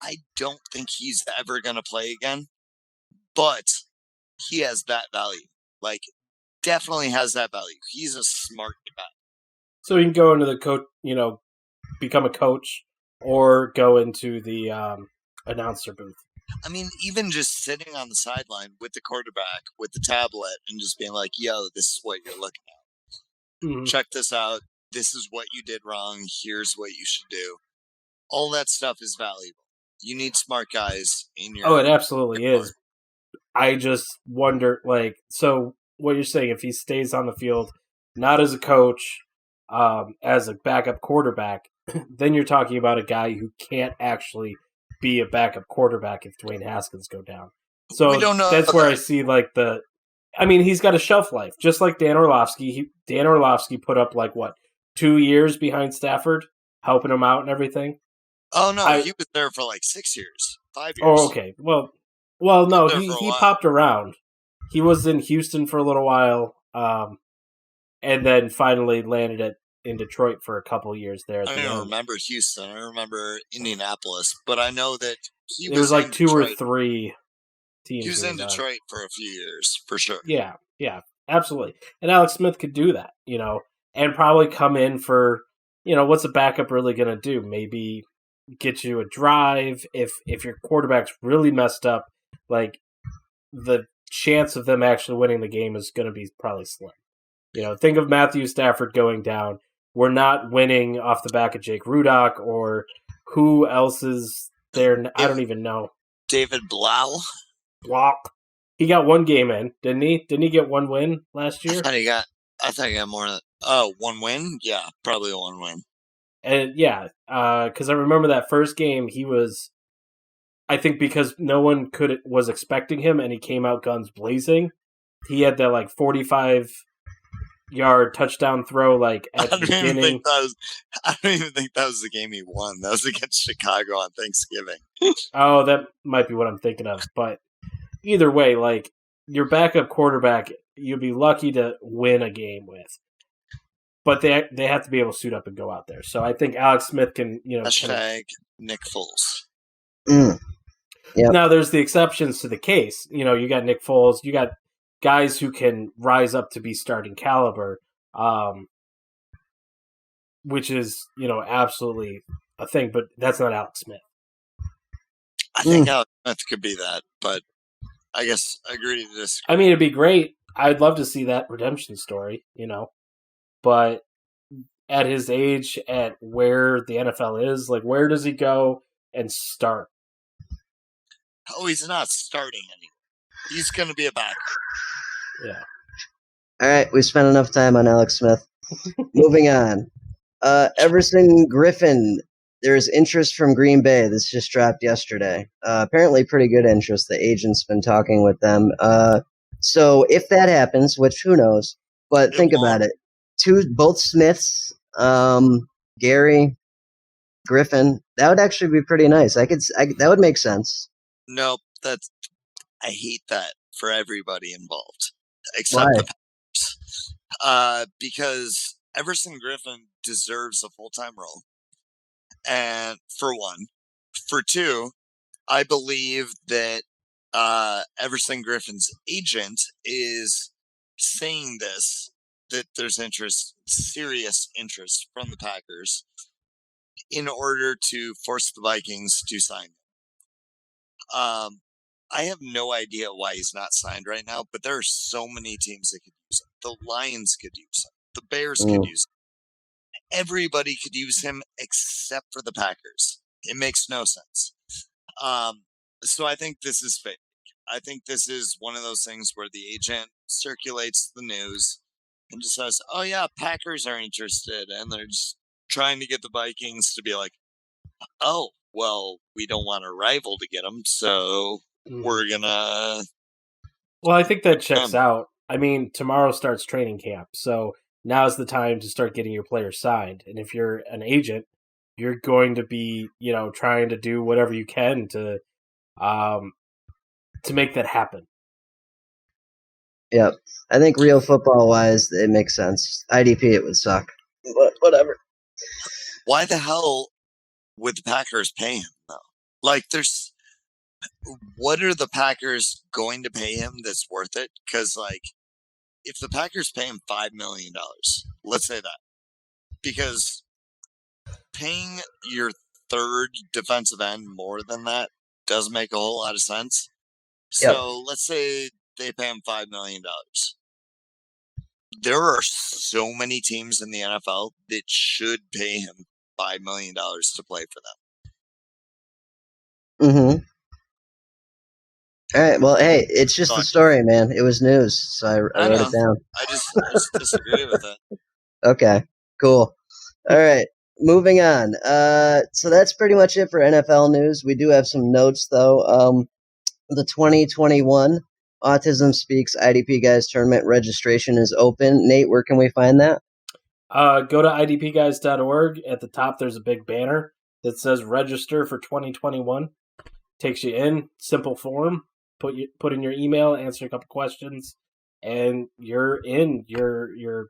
I don't think he's ever going to play again, but he has that value. Like, definitely has that value. He's a smart guy. So he can go into the coach, become a coach, or go into the announcer booth. I mean, even just sitting on the sideline with the quarterback, with the tablet, and just being like, yo, this is what you're looking at. Mm-hmm. Check this out. This is what you did wrong. Here's what you should do. All that stuff is valuable. You need smart guys in your... Oh, it absolutely is. I just wonder, so what you're saying, if he stays on the field, not as a coach, as a backup quarterback, then you're talking about a guy who can't actually be a backup quarterback if Dwayne Haskins go down. So we don't know that's where I see he's got a shelf life, just like Dan Orlovsky. Dan Orlovsky put up 2 years behind Stafford, helping him out and everything. Oh no, he was there for 6 years, 5 years. Oh, okay. Well, no, he popped around. He was in Houston for a little while, and then finally landed in Detroit for a couple years there. I don't remember Houston. I remember Indianapolis, but I know that he was in 2 Detroit. or 3 teams. He was in Detroit for a few years, for sure. Yeah. Absolutely. And Alex Smith could do that, and probably come in for, what's a backup really going to do? Maybe get you a drive. If your quarterback's really messed up, like the chance of them actually winning the game is going to be probably slim. Think of Matthew Stafford going down. We're not winning off the back of Jake Rudock or who else is there. I don't even know. David Blau. He got one game in, didn't he? Didn't he get one win last year? I thought he got more than one win? Yeah, probably a one win. And yeah, because I remember that first game, he was, I think because no one was expecting him and he came out guns blazing, he had that like 45-yard touchdown throw like at the beginning. I don't even think that was the game he won. That was against Chicago on Thanksgiving. Oh, that might be what I'm thinking of. But either way, like your backup quarterback, you'd be lucky to win a game with. But they have to be able to suit up and go out there. So I think Alex Smith can, Hashtag Nick Foles. Yep. Now there's the exceptions to the case. You got Nick Foles, you got guys who can rise up to be starting caliber, which is, absolutely a thing, but that's not Alex Smith. I think Alex Smith could be that, but I guess I agree to disagree. I mean, it'd be great. I'd love to see that redemption story, but at his age, at where the NFL is, like, where does he go and start? Oh, he's not starting anymore. He's going to be a backer. Yeah. All right, we spent enough time on Alex Smith. Moving on. Everson Griffin. There's interest from Green Bay. This just dropped yesterday. Apparently pretty good interest. The agent's been talking with them. So if that happens, which who knows, but think about it. Both Smiths, Gary, Griffin, that would actually be pretty nice. That would make sense. Nope, I hate that for everybody involved, except Why? the Packers. Because Everson Griffin deserves a full-time role. And for one. For two, I believe that Everson Griffin's agent is saying this, that there's serious interest from the Packers in order to force the Vikings to sign him. I have no idea why he's not signed right now, but there are so many teams that could use him. The Lions could use him. The Bears could use him. Everybody could use him except for the Packers. It makes no sense. So I think this is fake. I think this is one of those things where the agent circulates the news and just says, oh yeah, Packers are interested. And they're just trying to get the Vikings to be like, oh, well, we don't want a rival to get them, so we're going to... Well, I think that checks out. I mean, tomorrow starts training camp, so now's the time to start getting your players signed. And if you're an agent, you're going to be, trying to do whatever you can to make that happen. Yep. I think real football-wise, it makes sense. IDP, it would suck. But whatever. Why the hell would the Packers pay him, though? Like, what are the Packers going to pay him that's worth it? Because, if the Packers pay him $5 million, let's say that, because paying your third defensive end more than that does make a whole lot of sense. So let's say they pay him $5 million. There are so many teams in the NFL that should pay him $5 million to play for them. Mm-hmm. All right. Well, hey, it's just the story, man. It was news, so I wrote it down. I just disagree with it. Okay. Cool. All right. Moving on. So that's pretty much it for NFL news. We do have some notes, though. The 2021 Autism Speaks IDP Guys Tournament registration is open. Nate, where can we find that? Go to idpguys.org. At the top, there's a big banner that says register for 2021. Takes you in, simple form. Put in your email, answer a couple questions, and you're in. You're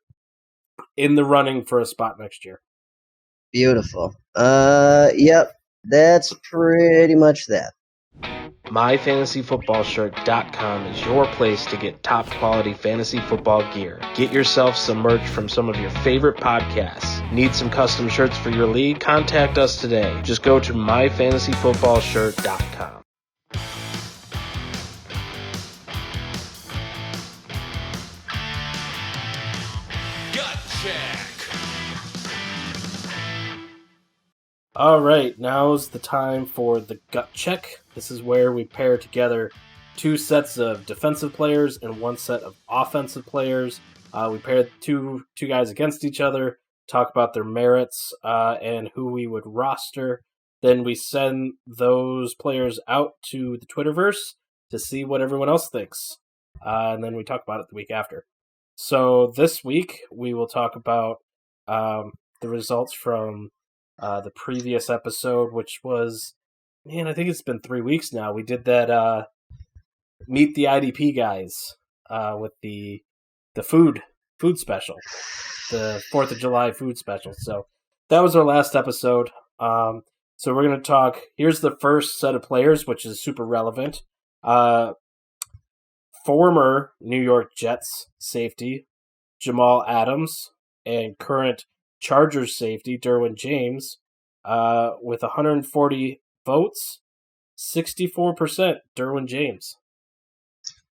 in the running for a spot next year. Beautiful. Yep. That's pretty much that. MyFantasyFootballShirt.com is your place to get top quality fantasy football gear. Get yourself some merch from some of your favorite podcasts. Need some custom shirts for your league? Contact us today. Just go to MyFantasyFootballShirt.com. Gut check. All right, now's the time for the gut check. This is where we pair together two sets of defensive players and one set of offensive players. We pair two guys against each other, talk about their merits and who we would roster. Then we send those players out to the Twitterverse to see what everyone else thinks. And then we talk about it the week after. So this week we will talk about the results from the previous episode, which was, I think it's been 3 weeks now. We did that Meet the IDP guys with the food special, the 4th of July food special. So that was our last episode. So we're going to talk, here's the first set of players, which is super relevant. Former New York Jets safety, Jamal Adams, and current Chargers safety, Derwin James, with 140 votes, 64% Derwin James.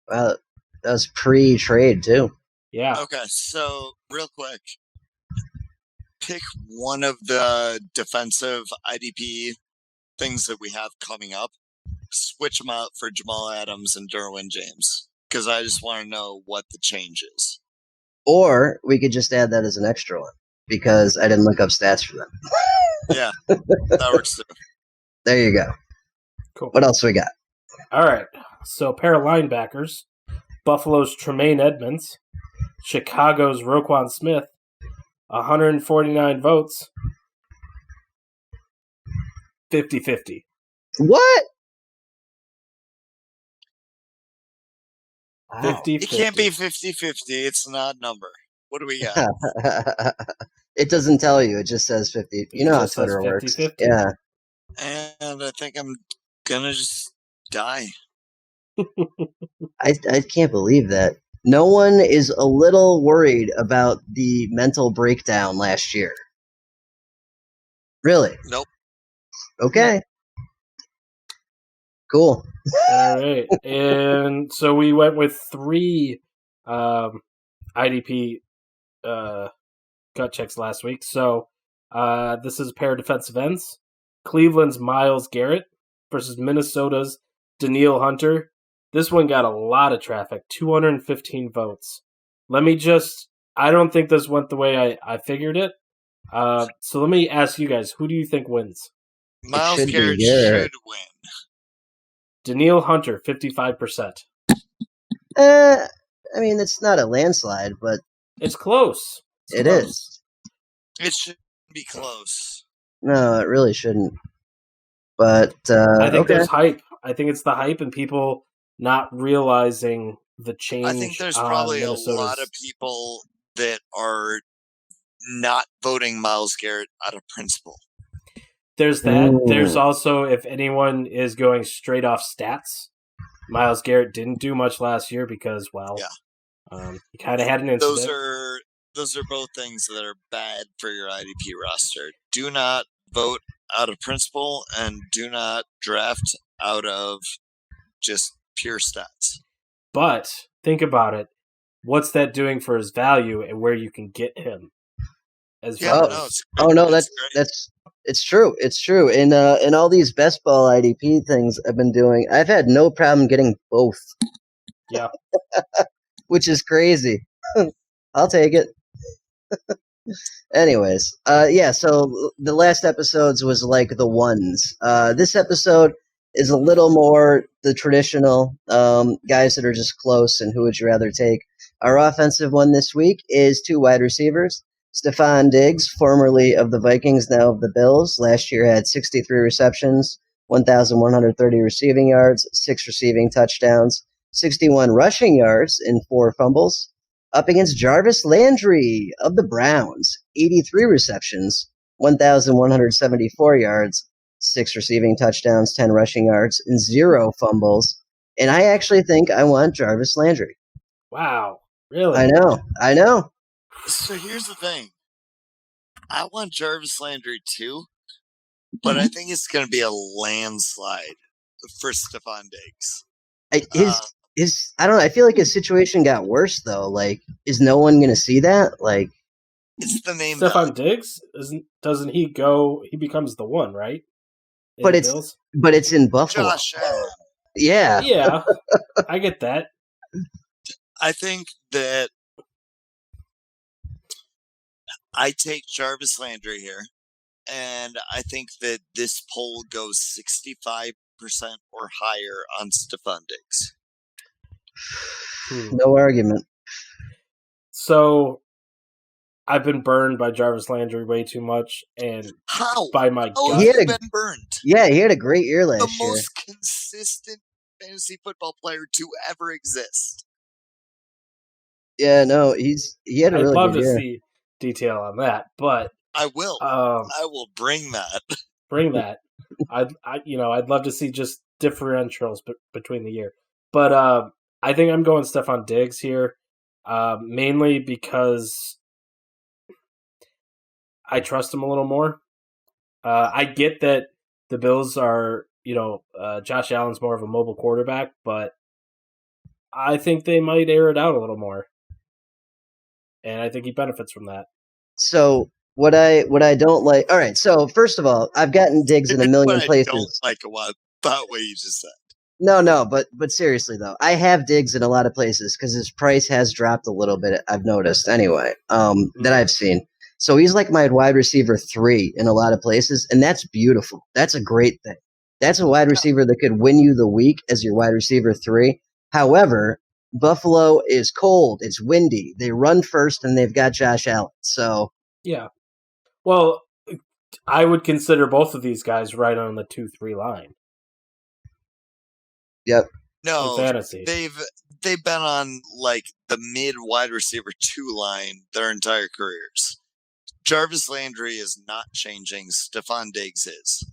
Well, that was pre-trade, too. Yeah. Okay, so real quick, pick one of the defensive IDP things that we have coming up. Switch them out for Jamal Adams and Derwin James, because I just want to know what the change is. Or we could just add that as an extra one, because I didn't look up stats for them. Yeah, that works too. There you go. Cool. What else we got? All right. So pair of linebackers, Buffalo's Tremaine Edmonds, Chicago's Roquan Smith, 149 votes, 50-50. What? 50-50. It can't be 50-50. It's an odd number. What do we got? It doesn't tell you. It just says 50. You know how just says Twitter works. 50-50. Yeah. And I think I'm gonna just die. I can't believe that. No one is a little worried about the mental breakdown last year. Really? Nope. Okay. Cool. All right. And so we went with 3 IDP gut checks last week. So this is a pair of defensive ends. Cleveland's Myles Garrett versus Minnesota's Danielle Hunter. This one got a lot of traffic, 215 votes. I don't think this went the way I figured it. So let me ask you guys, who do you think wins? Myles Garrett should win. Danielle Hunter, 55%. I mean, it's not a landslide, but It's close. it is. It should be close. No, it really shouldn't. But I think okay. there's hype. I think it's the hype and people not realizing the change. I think there's probably a Minnesota's. lot of people that are not voting Myles Garrett out of principle. There's that. Ooh. There's also, if anyone is going straight off stats, Myles Garrett didn't do much last year because, he kind of had an incident. Those are both things that are bad for your IDP roster. Do not vote out of principle and do not draft out of just pure stats. But think about it. What's that doing for his value and where you can get him? As Yeah, far as, it's true. It's true. In all these best ball IDP things I've been doing, I've had no problem getting both. Yeah. Which is crazy. I'll take it. Anyways, so the last episodes was like the ones. This episode is a little more the traditional guys that are just close and who would you rather take. Our offensive one this week is 2 wide receivers. Stephon Diggs, formerly of the Vikings, now of the Bills. Last year had 63 receptions, 1,130 receiving yards, 6 receiving touchdowns, 61 rushing yards, and 4 fumbles. Up against Jarvis Landry of the Browns, 83 receptions, 1,174 yards, 6 receiving touchdowns, 10 rushing yards, and 0 fumbles. And I actually think I want Jarvis Landry. Wow. Really? I know. So here's the thing. I want Jarvis Landry too, but I think it's going to be a landslide for Stephon Diggs. I don't know. I feel like his situation got worse though. Like, is no one going to see that? Like, it's the name. Stephon Diggs doesn't he go? He becomes the one, right? But it's in Buffalo. Josh Allen. Yeah. Yeah, I get that. I think that I take Jarvis Landry here, and I think that this poll goes 65% or higher on Stephon Diggs. No argument. So, I've been burned by Jarvis Landry way too much, and How? by my Oh, gut. you've been burned. Yeah, he had a great year last The year. most consistent fantasy football player to ever exist. Yeah, no, he had a really I'd love good to year. see detail on that, but I will. I will bring that. bring that. I'd love to see just differentials between the year, but I think I'm going Stephon Diggs here, mainly because I trust him a little more. I get that the Bills are, Josh Allen's more of a mobile quarterback, but I think they might air it out a little more, and I think he benefits from that. So what I don't like. All right. So first of all, I've gotten Diggs in a million places. I don't like about what you just said. No, but seriously though, I have Diggs in a lot of places because his price has dropped a little bit. I've noticed anyway. That I've seen. So he's like my wide receiver 3 in a lot of places, and that's beautiful. That's a great thing. That's a wide receiver that could win you the week as your wide receiver 3. However, Buffalo is cold. It's windy. They run first, and they've got Josh Allen. So yeah, well, I would consider both of these guys right on the 2-3 line. Yep. No, in fantasy. They've been on like the mid wide receiver 2 line their entire careers. Jarvis Landry is not changing. Stephon Diggs is.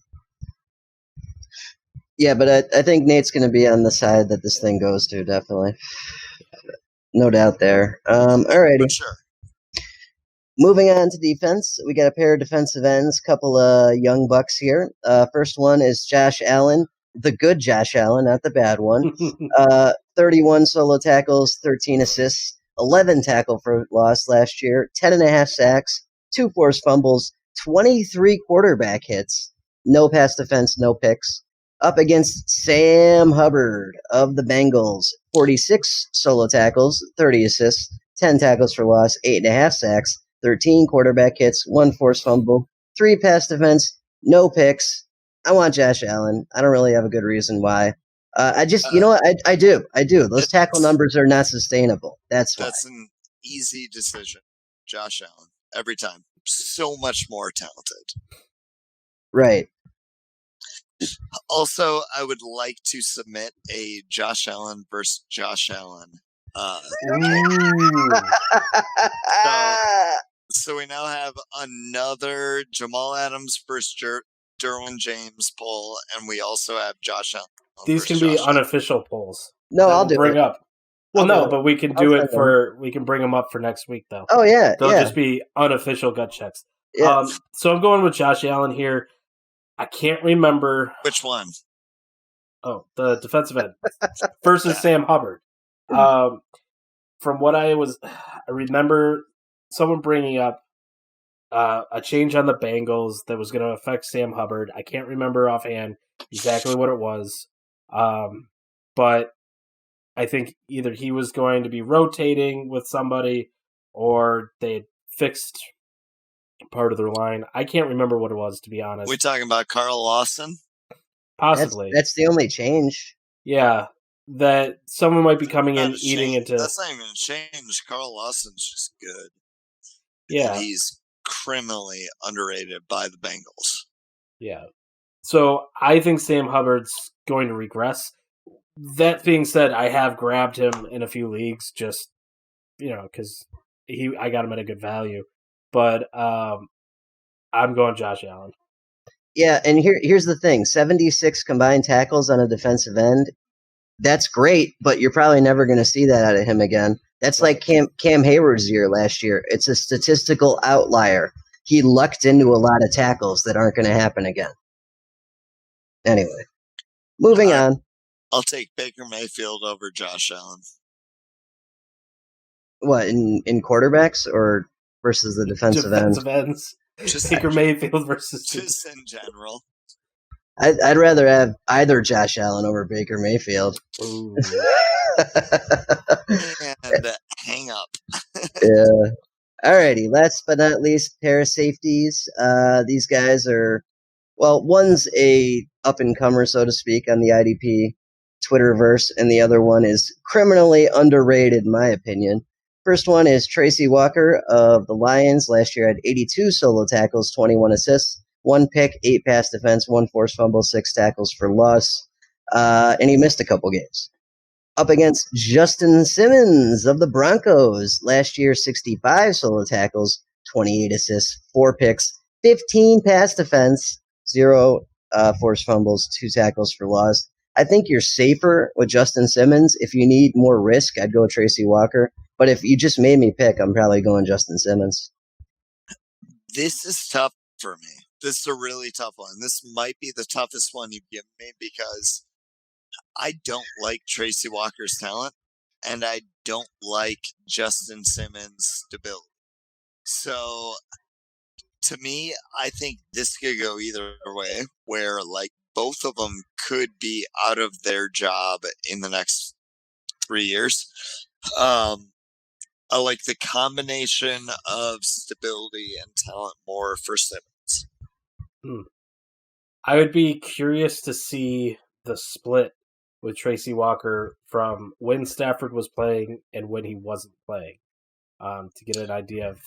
Yeah, but I think Nate's going to be on the side that this thing goes to, definitely. No doubt there. Alrighty. For sure. Moving on to defense, we got a pair of defensive ends, couple of young bucks here. First one is Josh Allen, the good Josh Allen, not the bad one. 31 solo tackles, 13 assists, 11 tackle for loss last year, 10.5 sacks, 2 forced fumbles, 23 quarterback hits, no pass defense, no picks. Up against Sam Hubbard of the Bengals, 46 solo tackles, 30 assists, 10 tackles for loss, 8.5 sacks, 13 quarterback hits, 1 forced fumble, 3 pass defense, no picks. I want Josh Allen. I don't really have a good reason why. I just, you know what? I do. Those tackle numbers are not sustainable. That's why. That's an easy decision. Josh Allen. Every time. So much more talented. Right. Also, I would like to submit a Josh Allen versus Josh Allen. So we now have another Jamal Adams versus Derwin James poll, and we also have Josh Allen. These can be unofficial polls. No, I'll do bring it. up. Well, no, but we can do it for. We can bring them up for next week, though. Oh yeah, they'll just be unofficial gut checks. Yeah. So I'm going with Josh Allen here. I can't remember which one. Oh, the defensive end versus Sam Hubbard. From what I remember someone bringing up a change on the Bengals that was going to affect Sam Hubbard. I can't remember offhand exactly what it was, but I think either he was going to be rotating with somebody or they had fixed part of their line. I can't remember what it was, to be honest. We talking about Carl Lawson? Possibly. That's the only change. Yeah, that someone might be coming in eating into. That's not even a change. Carl Lawson's just good. Yeah, and he's criminally underrated by the Bengals. Yeah. So I think Sam Hubbard's going to regress. That being said, I have grabbed him in a few leagues just, because I got him at a good value. But I'm going Josh Allen. Yeah, and here's the thing: 76 combined tackles on a defensive end. That's great, but you're probably never going to see that out of him again. That's like Cam Hayward's year last year. It's a statistical outlier. He lucked into a lot of tackles that aren't going to happen again. Anyway, moving on. I'll take Baker Mayfield over Josh Allen. What, in quarterbacks or versus the defensive ends? Just Baker Mayfield versus just in general. I'd rather have either Josh Allen over Baker Mayfield. Ooh. And hang up. Yeah. Alrighty, last but not least, pair of safeties. These guys are, well, one's a up-and-comer, so to speak, on the IDP Twitterverse, and the other one is criminally underrated, in my opinion. First one is Tracy Walker of the Lions. Last year had 82 solo tackles, 21 assists, 1 pick, 8 pass defense, 1 forced fumble, 6 tackles for loss, and he missed a couple games. Up against Justin Simmons of the Broncos. Last year, 65 solo tackles, 28 assists, 4 picks, 15 pass defense, 0 forced fumbles, 2 tackles for loss. I think you're safer with Justin Simmons. If you need more risk, I'd go with Tracy Walker. But if you just made me pick, I'm probably going Justin Simmons. This is tough for me. This is a really tough one. This might be the toughest one you've given me because I don't like Tracy Walker's talent, and I don't like Justin Simmons' stability. So, to me, I think this could go either way, where like both of them could be out of their job in the next 3 years. I like the combination of stability and talent more for Simmons. I would be curious to see the split with Tracy Walker from when Stafford was playing and when he wasn't playing, to get an idea of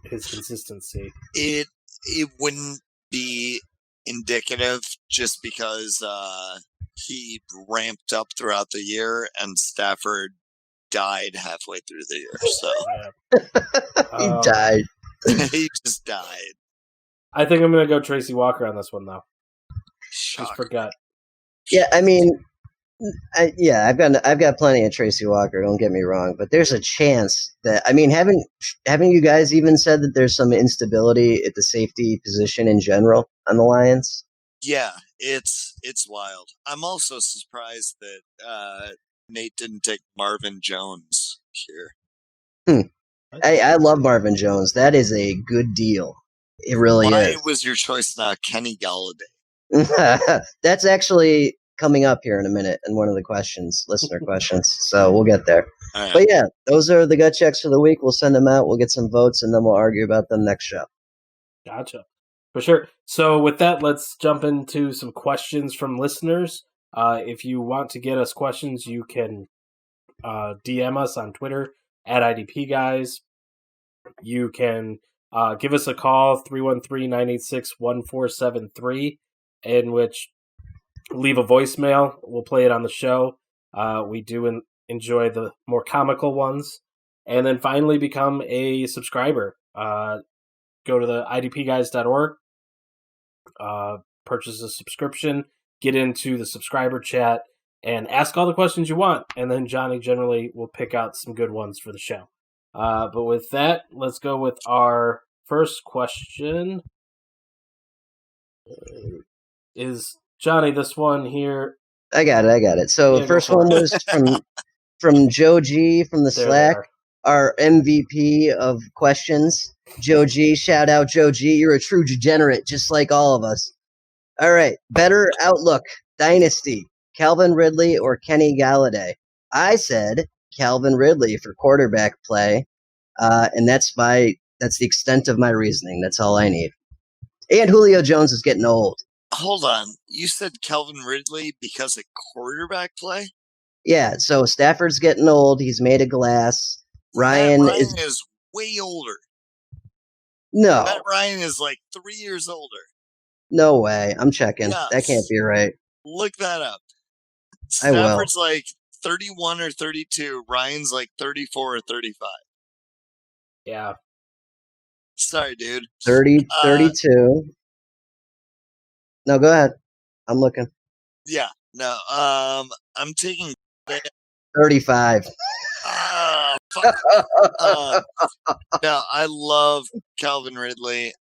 his consistency. It wouldn't be indicative just because he ramped up throughout the year and Stafford died halfway through the year. So He died. He just died. I think I'm going to go Tracy Walker on this one, though. Shocker. Just forgot. Yeah, I mean, I've got plenty of Tracy Walker. Don't get me wrong, but there's a chance that haven't you guys even said that there's some instability at the safety position in general on the Lions? Yeah, it's wild. I'm also surprised that Nate didn't take Marvin Jones here. I love Marvin Jones. That is a good deal. It really is. Why was your choice not Kenny Galladay? That's actually coming up here in a minute in one of the questions, listener questions. So we'll get there. Right. But yeah, those are the gut checks for the week. We'll send them out. We'll get some votes, and then we'll argue about them next show. Gotcha. For sure. So with that, let's jump into some questions from listeners. If you want to get us questions, you can DM us on Twitter at IDP Guys. You can give us a call, 313-986-1473, in which leave a voicemail. We'll play it on the show. We do enjoy the more comical ones. And then finally become a subscriber. Go to the idpguys.org, purchase a subscription, get into the subscriber chat, and ask all the questions you want. And then Johnny generally will pick out some good ones for the show. But with that, let's go with our first question. Is Johnny, this one here? I got it. So Yeah, the first one was from Joe G from the Slack, our MVP of questions. Joe G, shout out Joe G. You're a true degenerate, just like all of us. All right, better outlook, dynasty, Calvin Ridley or Kenny Galladay? I said Calvin Ridley for quarterback play, and that's the extent of my reasoning. That's all I need. And Julio Jones is getting old. Hold on. You said Calvin Ridley because of quarterback play? Yeah, so Stafford's getting old. He's made of glass. Ryan is way older. No. Matt Ryan is like 3 years older. No way. I'm checking. Yes. That can't be right. Look that up. I will. Stafford's like 31 or 32. Ryan's like 34 or 35. Yeah. Sorry, dude. 32. No, go ahead. I'm looking. Yeah, no. I'm taking 35. Fuck. No, I love Calvin Ridley.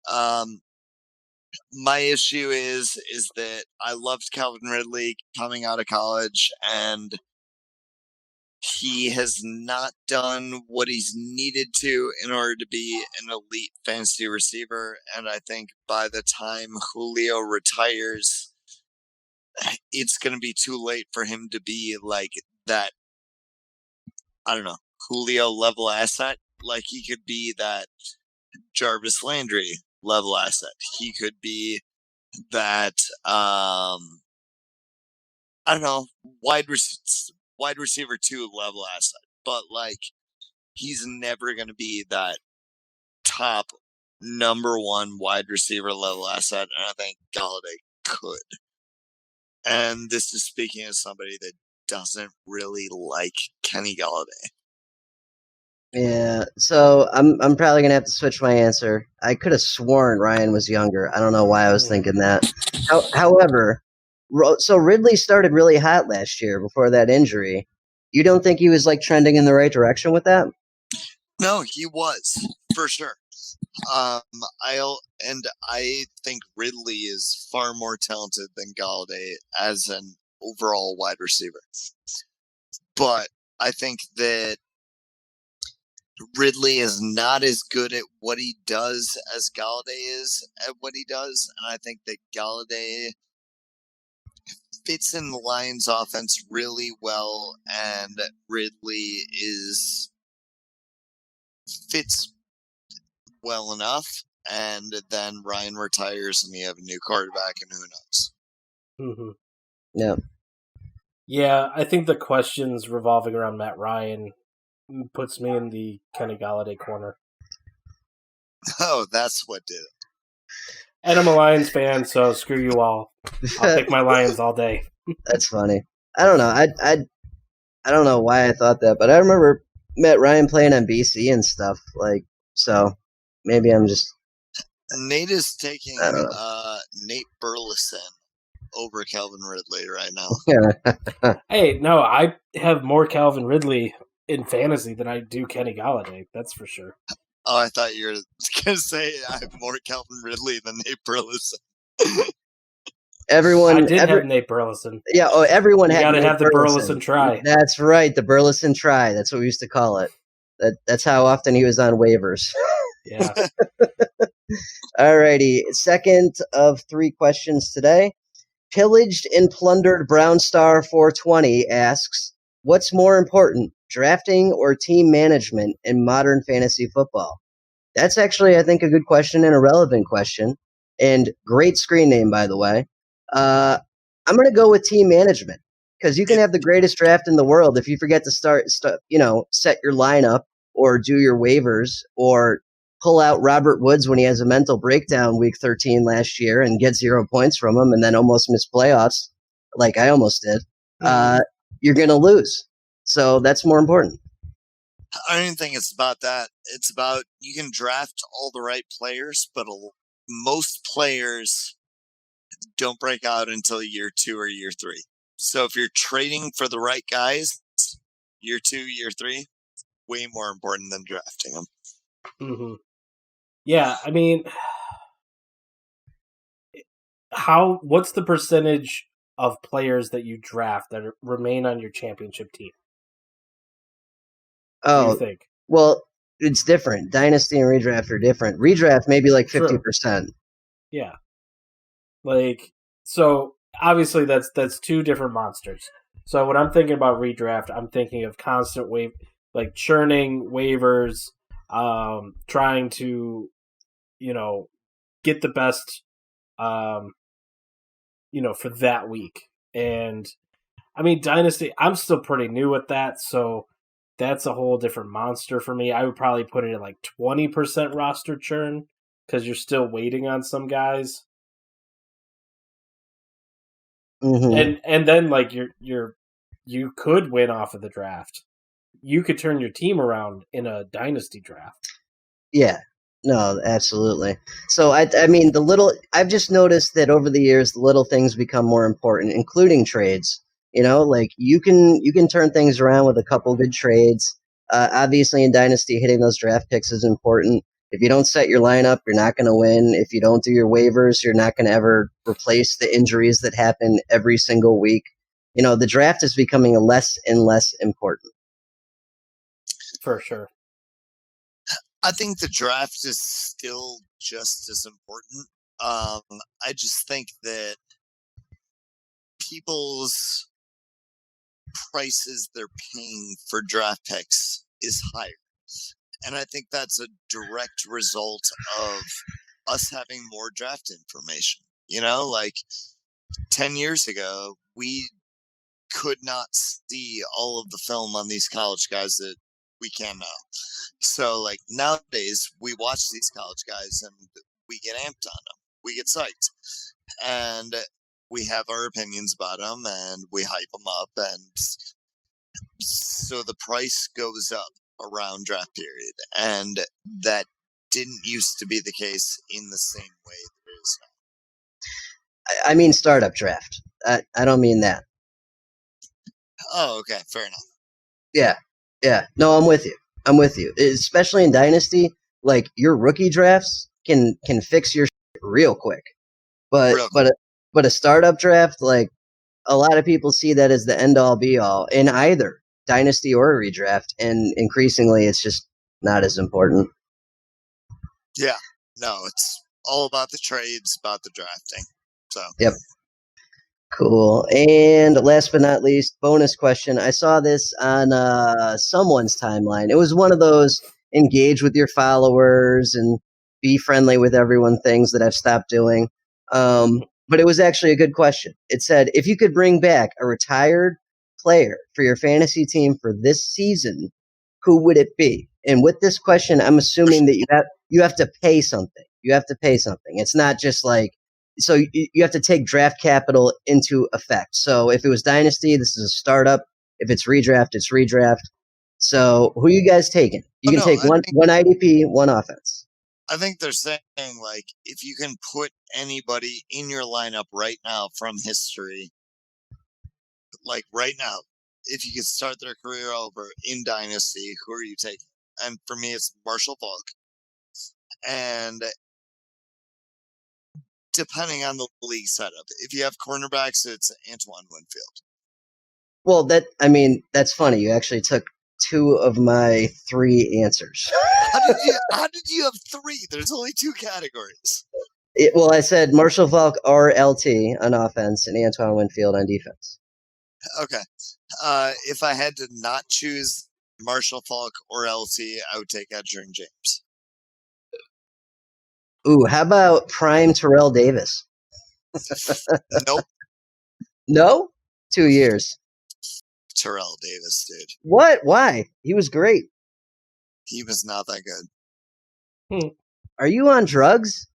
My issue is that I loved Calvin Ridley coming out of college, and he has not done what he's needed to in order to be an elite fantasy receiver. And I think by the time Julio retires, it's going to be too late for him to be like that, I don't know, Julio level asset. Like he could be that Jarvis Landry level asset. He could be that, I don't know, wide receiver 2 level asset. But like, he's never going to be that top number 1 wide receiver level asset. And I think Galladay could. And this is speaking as somebody that doesn't really like Kenny Galladay. Yeah, so I'm probably gonna have to switch my answer. I could have sworn Ryan was younger. I don't know why I was thinking that. However, so Ridley started really hot last year before that injury. You don't think he was like trending in the right direction with that? No, he was for sure. I think Ridley is far more talented than Galladay as an overall wide receiver. But I think that Ridley is not as good at what he does as Galladay is at what he does. And I think that Galladay fits in the Lions offense really well, and Ridley fits well enough, and then Ryan retires and you have a new quarterback, and who knows? Mm-hmm. Yeah. Yeah, I think the questions revolving around Matt Ryan puts me in the Kenny Galladay corner. Oh, that's what did it. And I'm a Lions fan, so screw you all. I'll pick my Lions all day. That's funny. I don't know. I don't know why I thought that, but I remember Matt Ryan playing on BC and stuff. Like, so maybe I'm just. Nate is taking Nate Burleson over Calvin Ridley right now. Hey, no, I have more Calvin Ridley in fantasy than I do Kenny Galladay. That's for sure. Oh, I thought you were going to say I have more Calvin Ridley than Nate Burleson. I did have Nate Burleson. Yeah, everyone had. You got to have the Burleson try. That's right, the Burleson try. That's what we used to call it. That's how often he was on waivers. Yeah. Alrighty, second of 3 questions today. Pillaged and Plundered Brown Star 420 asks, what's more important, drafting or team management in modern fantasy football? That's actually, I think, a good question and a relevant question. And great screen name, by the way. I'm going to go with team management, because you can have the greatest draft in the world if you forget to set your lineup or do your waivers or pull out Robert Woods when he has a mental breakdown week 13 last year and get 0 points from him and then almost miss playoffs, like I almost did. You're going to lose. So that's more important. I don't even think it's about that. It's about you can draft all the right players, but most players don't break out until year 2 or year 3. So if you're trading for the right guys, year 2, year 3, way more important than drafting them. Mm-hmm. Yeah, I mean, what's the percentage of players that you draft that remain on your championship team? What do you think? Well, it's different. Dynasty and redraft are different. Redraft maybe like 50%. Yeah. Like, so obviously that's 2 different monsters. So when I'm thinking about redraft, I'm thinking of constant churning waivers, trying to, get the best, for that week. And I mean, Dynasty, I'm still pretty new at that. So that's a whole different monster for me. I would probably put it at like 20% roster churn because you're still waiting on some guys. Mm-hmm. And then like you could win off of the draft. You could turn your team around in a dynasty draft. Yeah. No, absolutely. So I mean, I've just noticed that over the years, the little things become more important, including trades. Like you can turn things around with a couple good trades. Obviously, in Dynasty, hitting those draft picks is important. If you don't set your lineup, you're not going to win. If you don't do your waivers, you're not going to ever replace the injuries that happen every single week. The draft is becoming less and less important. For sure. I think the draft is still just as important. I just think that people's prices they're paying for draft picks is higher. And I think that's a direct result of us having more draft information. Like 10 years ago, we could not see all of the film on these college guys that we can now. So, like, nowadays, we watch these college guys and we get amped on them. We get psyched. And we have our opinions about them and we hype them up. And so the price goes up around draft period. And that didn't used to be the case in the same way that it is now. I mean startup draft. I don't mean that. Oh, okay. Fair enough. Yeah. No, I'm with you. Especially in Dynasty, like your rookie drafts can fix your shit real quick. But a startup draft, like a lot of people see that as the end all be all in either Dynasty or a redraft, and increasingly it's just not as important. Yeah. No, it's all about the trades, about the drafting. So Yep. Cool. And last but not least, bonus question. I saw this on someone's timeline. It was one of those engage with your followers and be friendly with everyone things that I've stopped doing. But it was actually a good question. It said, if you could bring back a retired player for your fantasy team for this season, who would it be? And with this question, I'm assuming that you have to pay something. You have to pay something. It's not just like, so you have to take draft capital into effect. So if it was Dynasty, this is a startup. If it's redraft, it's redraft. So who are you guys taking? You can take one IDP, one offense. I think they're saying, like, if you can put anybody in your lineup right now from history, like right now, if you could start their career over in Dynasty, who are you taking? And for me, it's Marshall Falk. And depending on the league setup, if you have cornerbacks, it's Antoine Winfield. Well, that's funny. You actually took two of my three answers. How did you have three? There's only two categories. I said Marshall Falk or LT on offense and Antoine Winfield on defense. Okay. If I had to not choose Marshall Falk or LT, I would take Edgerrin James. Ooh, how about prime Terrell Davis? Nope. No? 2 years. Terrell Davis, dude. What? Why? He was great. He was not that good. Are you on drugs?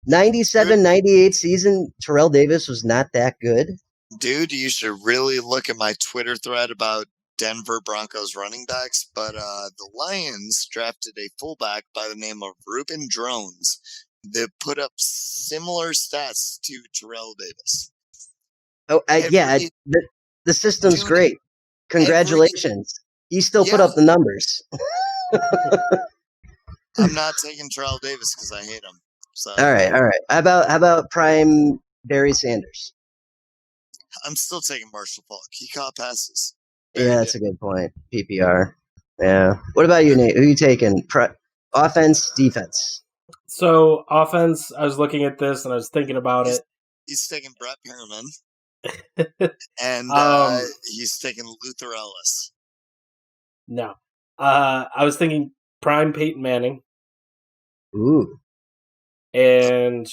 97, 98 season, Terrell Davis was not that good. Dude, you should really look at my Twitter thread about Denver Broncos running backs, but the Lions drafted a fullback by the name of Reuben Drones that put up similar stats to Terrell Davis. Oh, the system's great. Congratulations. You still put up the numbers. I'm not taking Terrell Davis because I hate him. So. All right. How about prime Barry Sanders? I'm still taking Marshall Falk. He caught passes. Yeah, that's a good point. PPR. Yeah. What about you, Nate? Who are you taking? Offense, defense? So, offense, I was looking at this and I was thinking about it. He's taking Brett Perriman. And he's taking Luther Ellis. No. I was thinking prime Peyton Manning. Ooh. And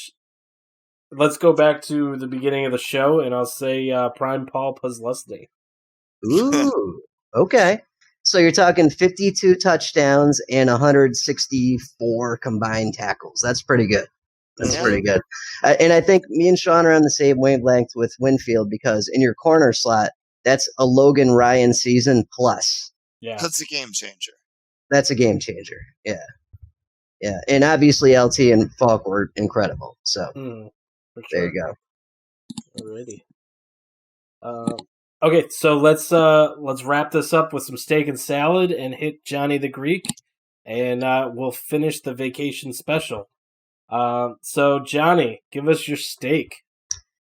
let's go back to the beginning of the show, and I'll say prime Paul Posluszny. Ooh. Okay. So you're talking 52 touchdowns and 164 combined tackles. That's pretty good. That's pretty good. And I think me and Sean are on the same wavelength with Winfield because in your corner slot, that's a Logan Ryan season plus. Yeah. That's a game changer. That's a game changer. Yeah. Yeah, and obviously LT and Falk were incredible. So for sure. there you go. Alrighty. Okay, so let's wrap this up with some steak and salad and hit Johnny the Greek, and we'll finish the vacation special. So Johnny, give us your steak.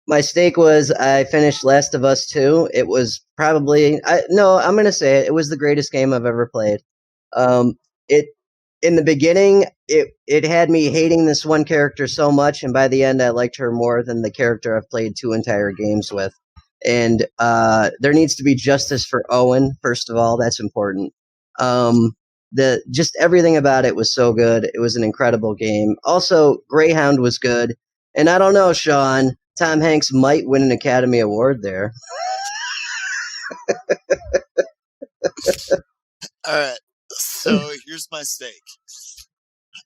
My steak was I finished Last of Us 2. It was probably I'm gonna say it. It was the greatest game I've ever played. It in the beginning it had me hating this one character so much, and by the end I liked her more than the character I've played 2 entire games with. And there needs to be justice for Owen. First of all, that's important. Just everything about it was so good. It was an incredible game. Also, Greyhound was good. And I don't know, Sean, Tom Hanks might win an Academy Award there. All right. So here's my steak.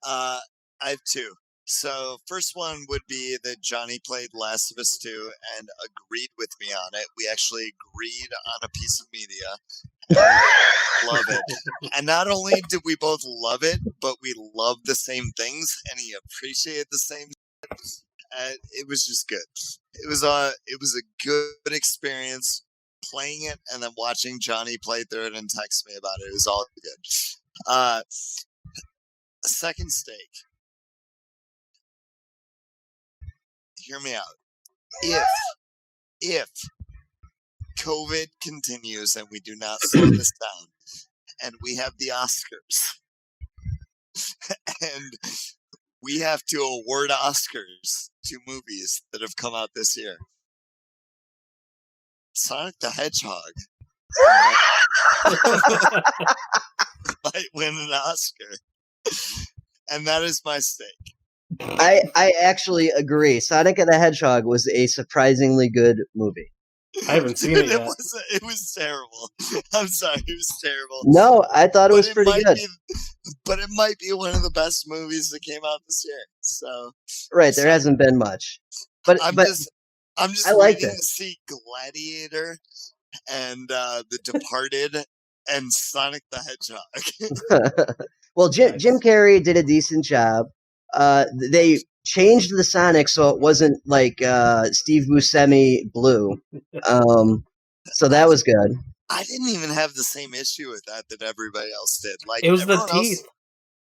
I have 2. So first one would be that Johnny played Last of Us 2 and agreed with me on it. We actually agreed on a piece of media. Love it. And not only did we both love it, but we loved the same things, and he appreciated the same. It was just good. It was a good experience playing it and then watching Johnny play through it and text me about it. It was all good. Second steak. Hear me out. If COVID continues and we do not slow this down, and we have the Oscars, and we have to award Oscars to movies that have come out this year, Sonic the Hedgehog might win an Oscar, and that is my steak. I actually agree. Sonic and the Hedgehog was a surprisingly good movie. I haven't seen it yet. It was terrible. I'm sorry, it was terrible. No, I thought it was pretty good. But it might be one of the best movies that came out this year. So right, there hasn't been much. But I'm just waiting to see Gladiator and The Departed and Sonic the Hedgehog. Well, Jim Carrey did a decent job. They changed the Sonic so it wasn't like Steve Buscemi blue. So that was good. I didn't even have the same issue with that everybody else did. Like it was the teeth.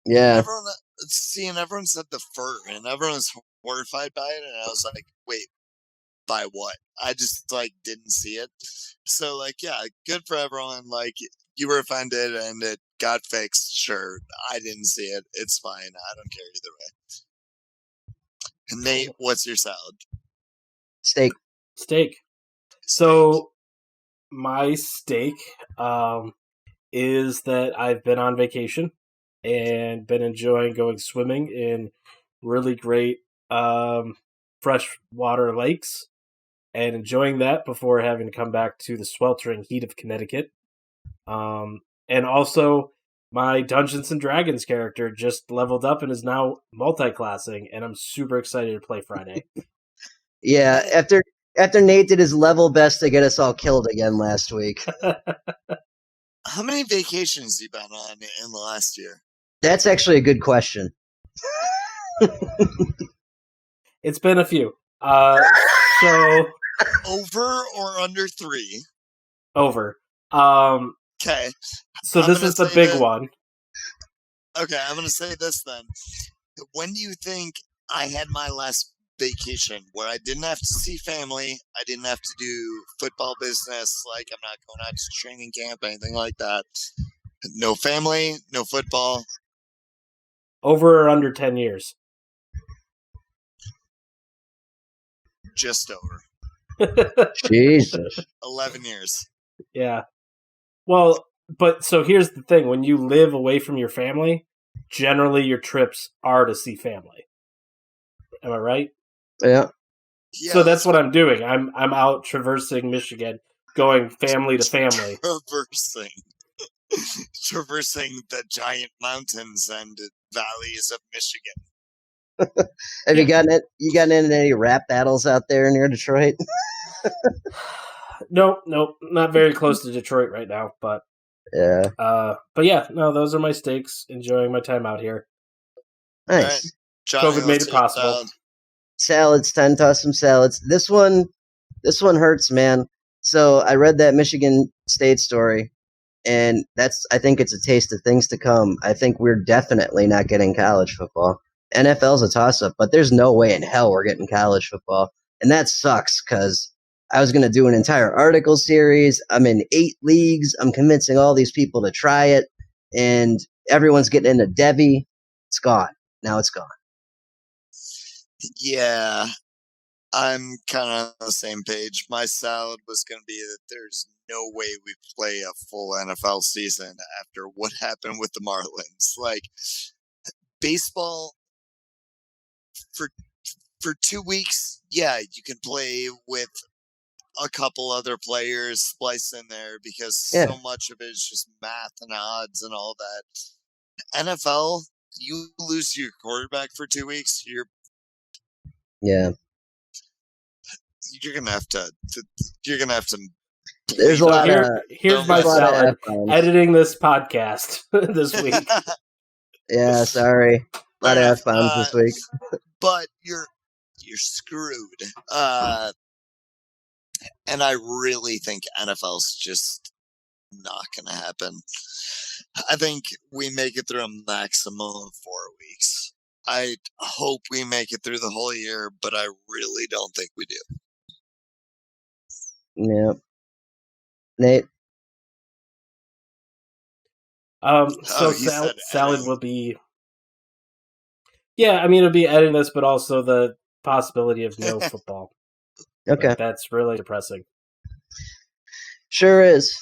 Yeah. Everyone said the fur, and everyone was horrified by it, and I was like, wait, by what? I just didn't see it. So yeah, good for everyone. You were offended and it got fixed. Sure, I didn't see it. It's fine. I don't care either way. And Nate, what's your salad? Steak. So my steak is that I've been on vacation and been enjoying going swimming in really great freshwater lakes and enjoying that before having to come back to the sweltering heat of Connecticut. And also, my Dungeons and Dragons character just leveled up and is now multi-classing, and I'm super excited to play Friday. Yeah, after Nate did his level best to get us all killed again last week. How many vacations have you been on in the last year? That's actually a good question. It's been a few. So over or under 3? Over. Okay. So this is the big one. Okay, I'm going to say this then. When do you think I had my last vacation where I didn't have to see family, I didn't have to do football business, I'm not going out to training camp, anything like that. No family, no football. Over or under 10 years? Just over. Jesus. 11 years. Yeah. Well, but so here's the thing. When you live away from your family, generally your trips are to see family. Am I right? Yeah. So that's what I'm doing. I'm out traversing Michigan, going family to family. Traversing the giant mountains and valleys of Michigan. Have you gotten into any rap battles out there near Detroit? Nope, not very close to Detroit right now, but yeah. But yeah, no, those are my steaks. Enjoying my time out here. Nice. Right. Johnny, COVID made let's it hear possible. salad. Salads, 10 toss some salads. This one hurts, man. So I read that Michigan State story, and I think it's a taste of things to come. I think we're definitely not getting college football. NFL's a toss-up, but there's no way in hell we're getting college football. And that sucks, because I was going to do an entire article series. I'm in 8 leagues. I'm convincing all these people to try it, and everyone's getting into Debbie. It's gone. Now it's gone. Yeah, I'm kind of on the same page. My salad was going to be that there's no way we play a full NFL season after what happened with the Marlins. Like, baseball, for 2 weeks, yeah, you can play with a couple other players spliced in there because so much of it is just math and odds and all that. NFL, you lose your quarterback for 2 weeks, you're gonna have to. There's a lot of. Here's my salad. Editing this podcast this week. Yeah, sorry. A lot of F-bombs this week. But you're screwed. And I really think NFL's just not gonna happen. I think we make it through a maximum of 4 weeks. I hope we make it through the whole year, but I really don't think we do. Yeah. Nate? Salad will be... Yeah, I mean, it'll be editing this, but also the possibility of no football. Okay. But that's really depressing. Sure is.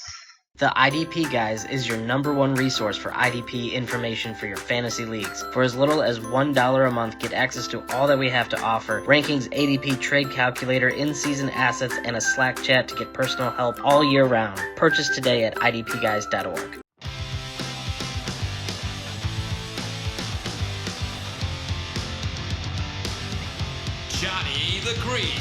The IDP Guys is your #1 resource for IDP information for your fantasy leagues. For as little as $1 a month, get access to all that we have to offer. Rankings, ADP trade calculator, in-season assets, and a Slack chat to get personal help all year round. Purchase today at idpguys.org. Johnny the Greek.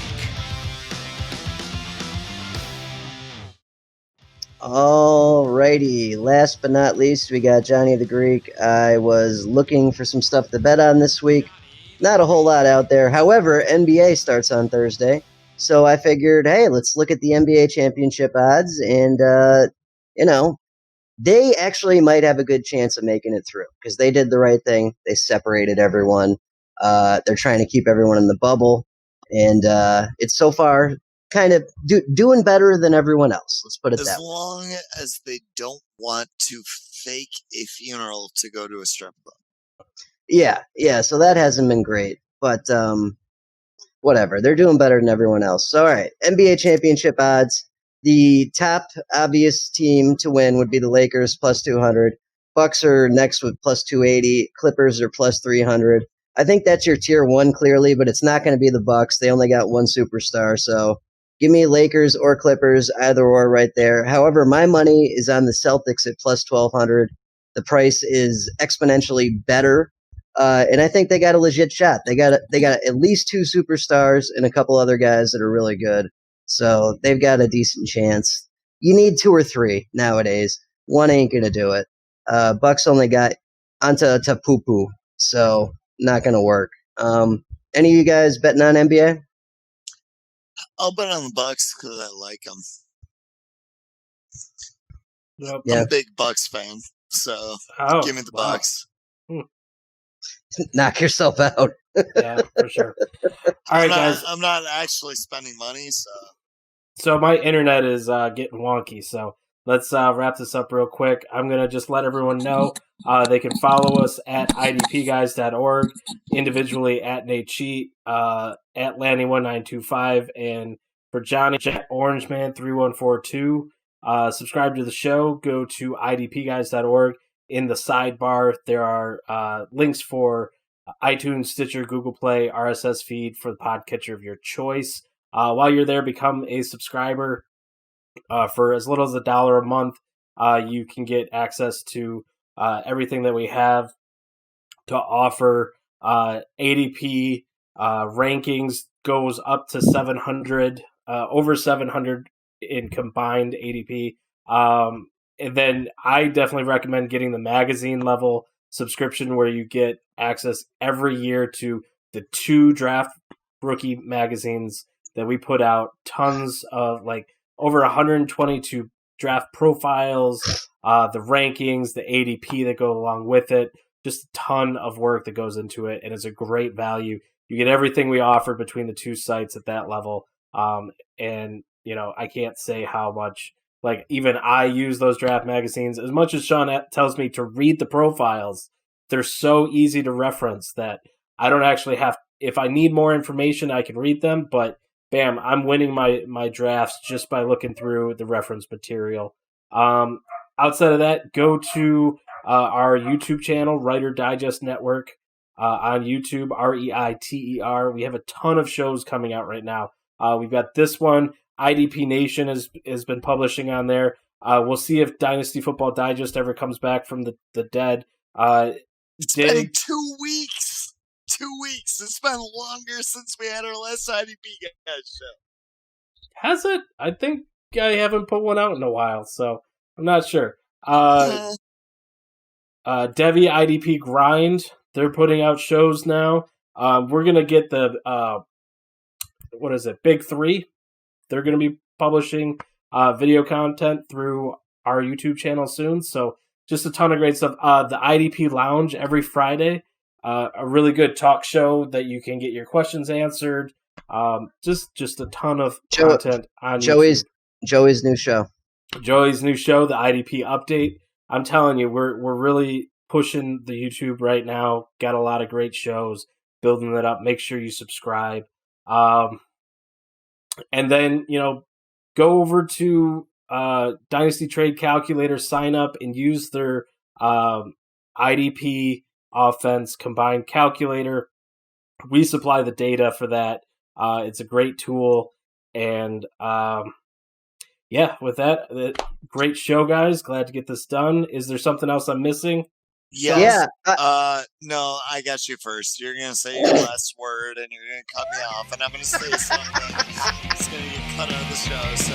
Alrighty, last but not least, we got Johnny the Greek. I was looking for some stuff to bet on this week. Not a whole lot out there. However, NBA starts on Thursday, so I figured, hey, let's look at the NBA championship odds, and, they actually might have a good chance of making it through, because they did the right thing. They separated everyone. They're trying to keep everyone in the bubble, and it's so far kind of doing better than everyone else. Let's put it that way. As long as they don't want to fake a funeral to go to a strip club. Yeah. So that hasn't been great, but whatever. They're doing better than everyone else. So, all right, NBA championship odds. The top obvious team to win would be the Lakers plus 200. Bucks are next with plus 280. Clippers are plus 300. I think that's your tier 1 clearly, but it's not going to be the Bucks. They only got one superstar, so give me Lakers or Clippers, either or right there. However, my money is on the Celtics at plus 1,200. The price is exponentially better, and I think they got a legit shot. They got at least 2 superstars and a couple other guys that are really good, so they've got a decent chance. You need 2 or 3 nowadays. One ain't gonna do it. Bucks only got Antetokounmpo, so not gonna work. Any of you guys betting on NBA? I'll bet on the Bucks because I like them. Yep. Yeah. I'm a big Bucks fan, so give me the Bucks. Knock yourself out. Yeah, for sure. All right, guys. I'm not actually spending money, so. So my internet is getting wonky, so let's wrap this up real quick. I'm going to just let everyone know they can follow us at idpguys.org, individually at Nate Cheat, at Lanny1925, and for Johnny, Orangeman3142. Subscribe to the show. Go to idpguys.org. In the sidebar, there are links for iTunes, Stitcher, Google Play, RSS feed for the podcatcher of your choice. While you're there, become a subscriber. For as little as $1 a month, you can get access to everything that we have to offer. ADP rankings goes up to 700, over 700 in combined ADP. And then I definitely recommend getting the magazine level subscription where you get access every year to the 2 draft rookie magazines that we put out. Tons of over 122 draft profiles, the rankings, the ADP that go along with it. Just a ton of work that goes into it, and it's a great value. You get everything we offer between the 2 sites at that level. And I can't say how much, even I use those draft magazines. As much as Sean tells me to read the profiles, they're so easy to reference that I don't actually have, if I need more information, I can read them, but bam, I'm winning my drafts just by looking through the reference material. Outside of that, go to our YouTube channel, Writer Digest Network, on YouTube, REITER. We have a ton of shows coming out right now. We've got this one. IDP Nation has been publishing on there. We'll see if Dynasty Football Digest ever comes back from the dead. It's been 2 weeks. 2 weeks. It's been longer since we had our last IDP guys show. Has it? I think I haven't put one out in a while, so I'm not sure. Devi IDP Grind, they're putting out shows now. We're going to get the, Big 3. They're going to be publishing video content through our YouTube channel soon. So just a ton of great stuff. The IDP Lounge every Friday, a really good talk show that you can get your questions answered. Just a ton of content on YouTube. Joey's new show. Joey's new show, the IDP Update. I'm telling you, we're really pushing the YouTube right now. Got a lot of great shows, building that up. Make sure you subscribe. And then, go over to Dynasty Trade Calculator, sign up, and use their IDP offense combined calculator. We supply the data for that. It's a great tool. And with that, great show, guys. Glad to get this done. Is there something else I'm missing? Yes. Yeah. No, I got you first. You're going to say your last word, and you're going to cut me off, and I'm going to say something. It's going to get cut out of the show. So,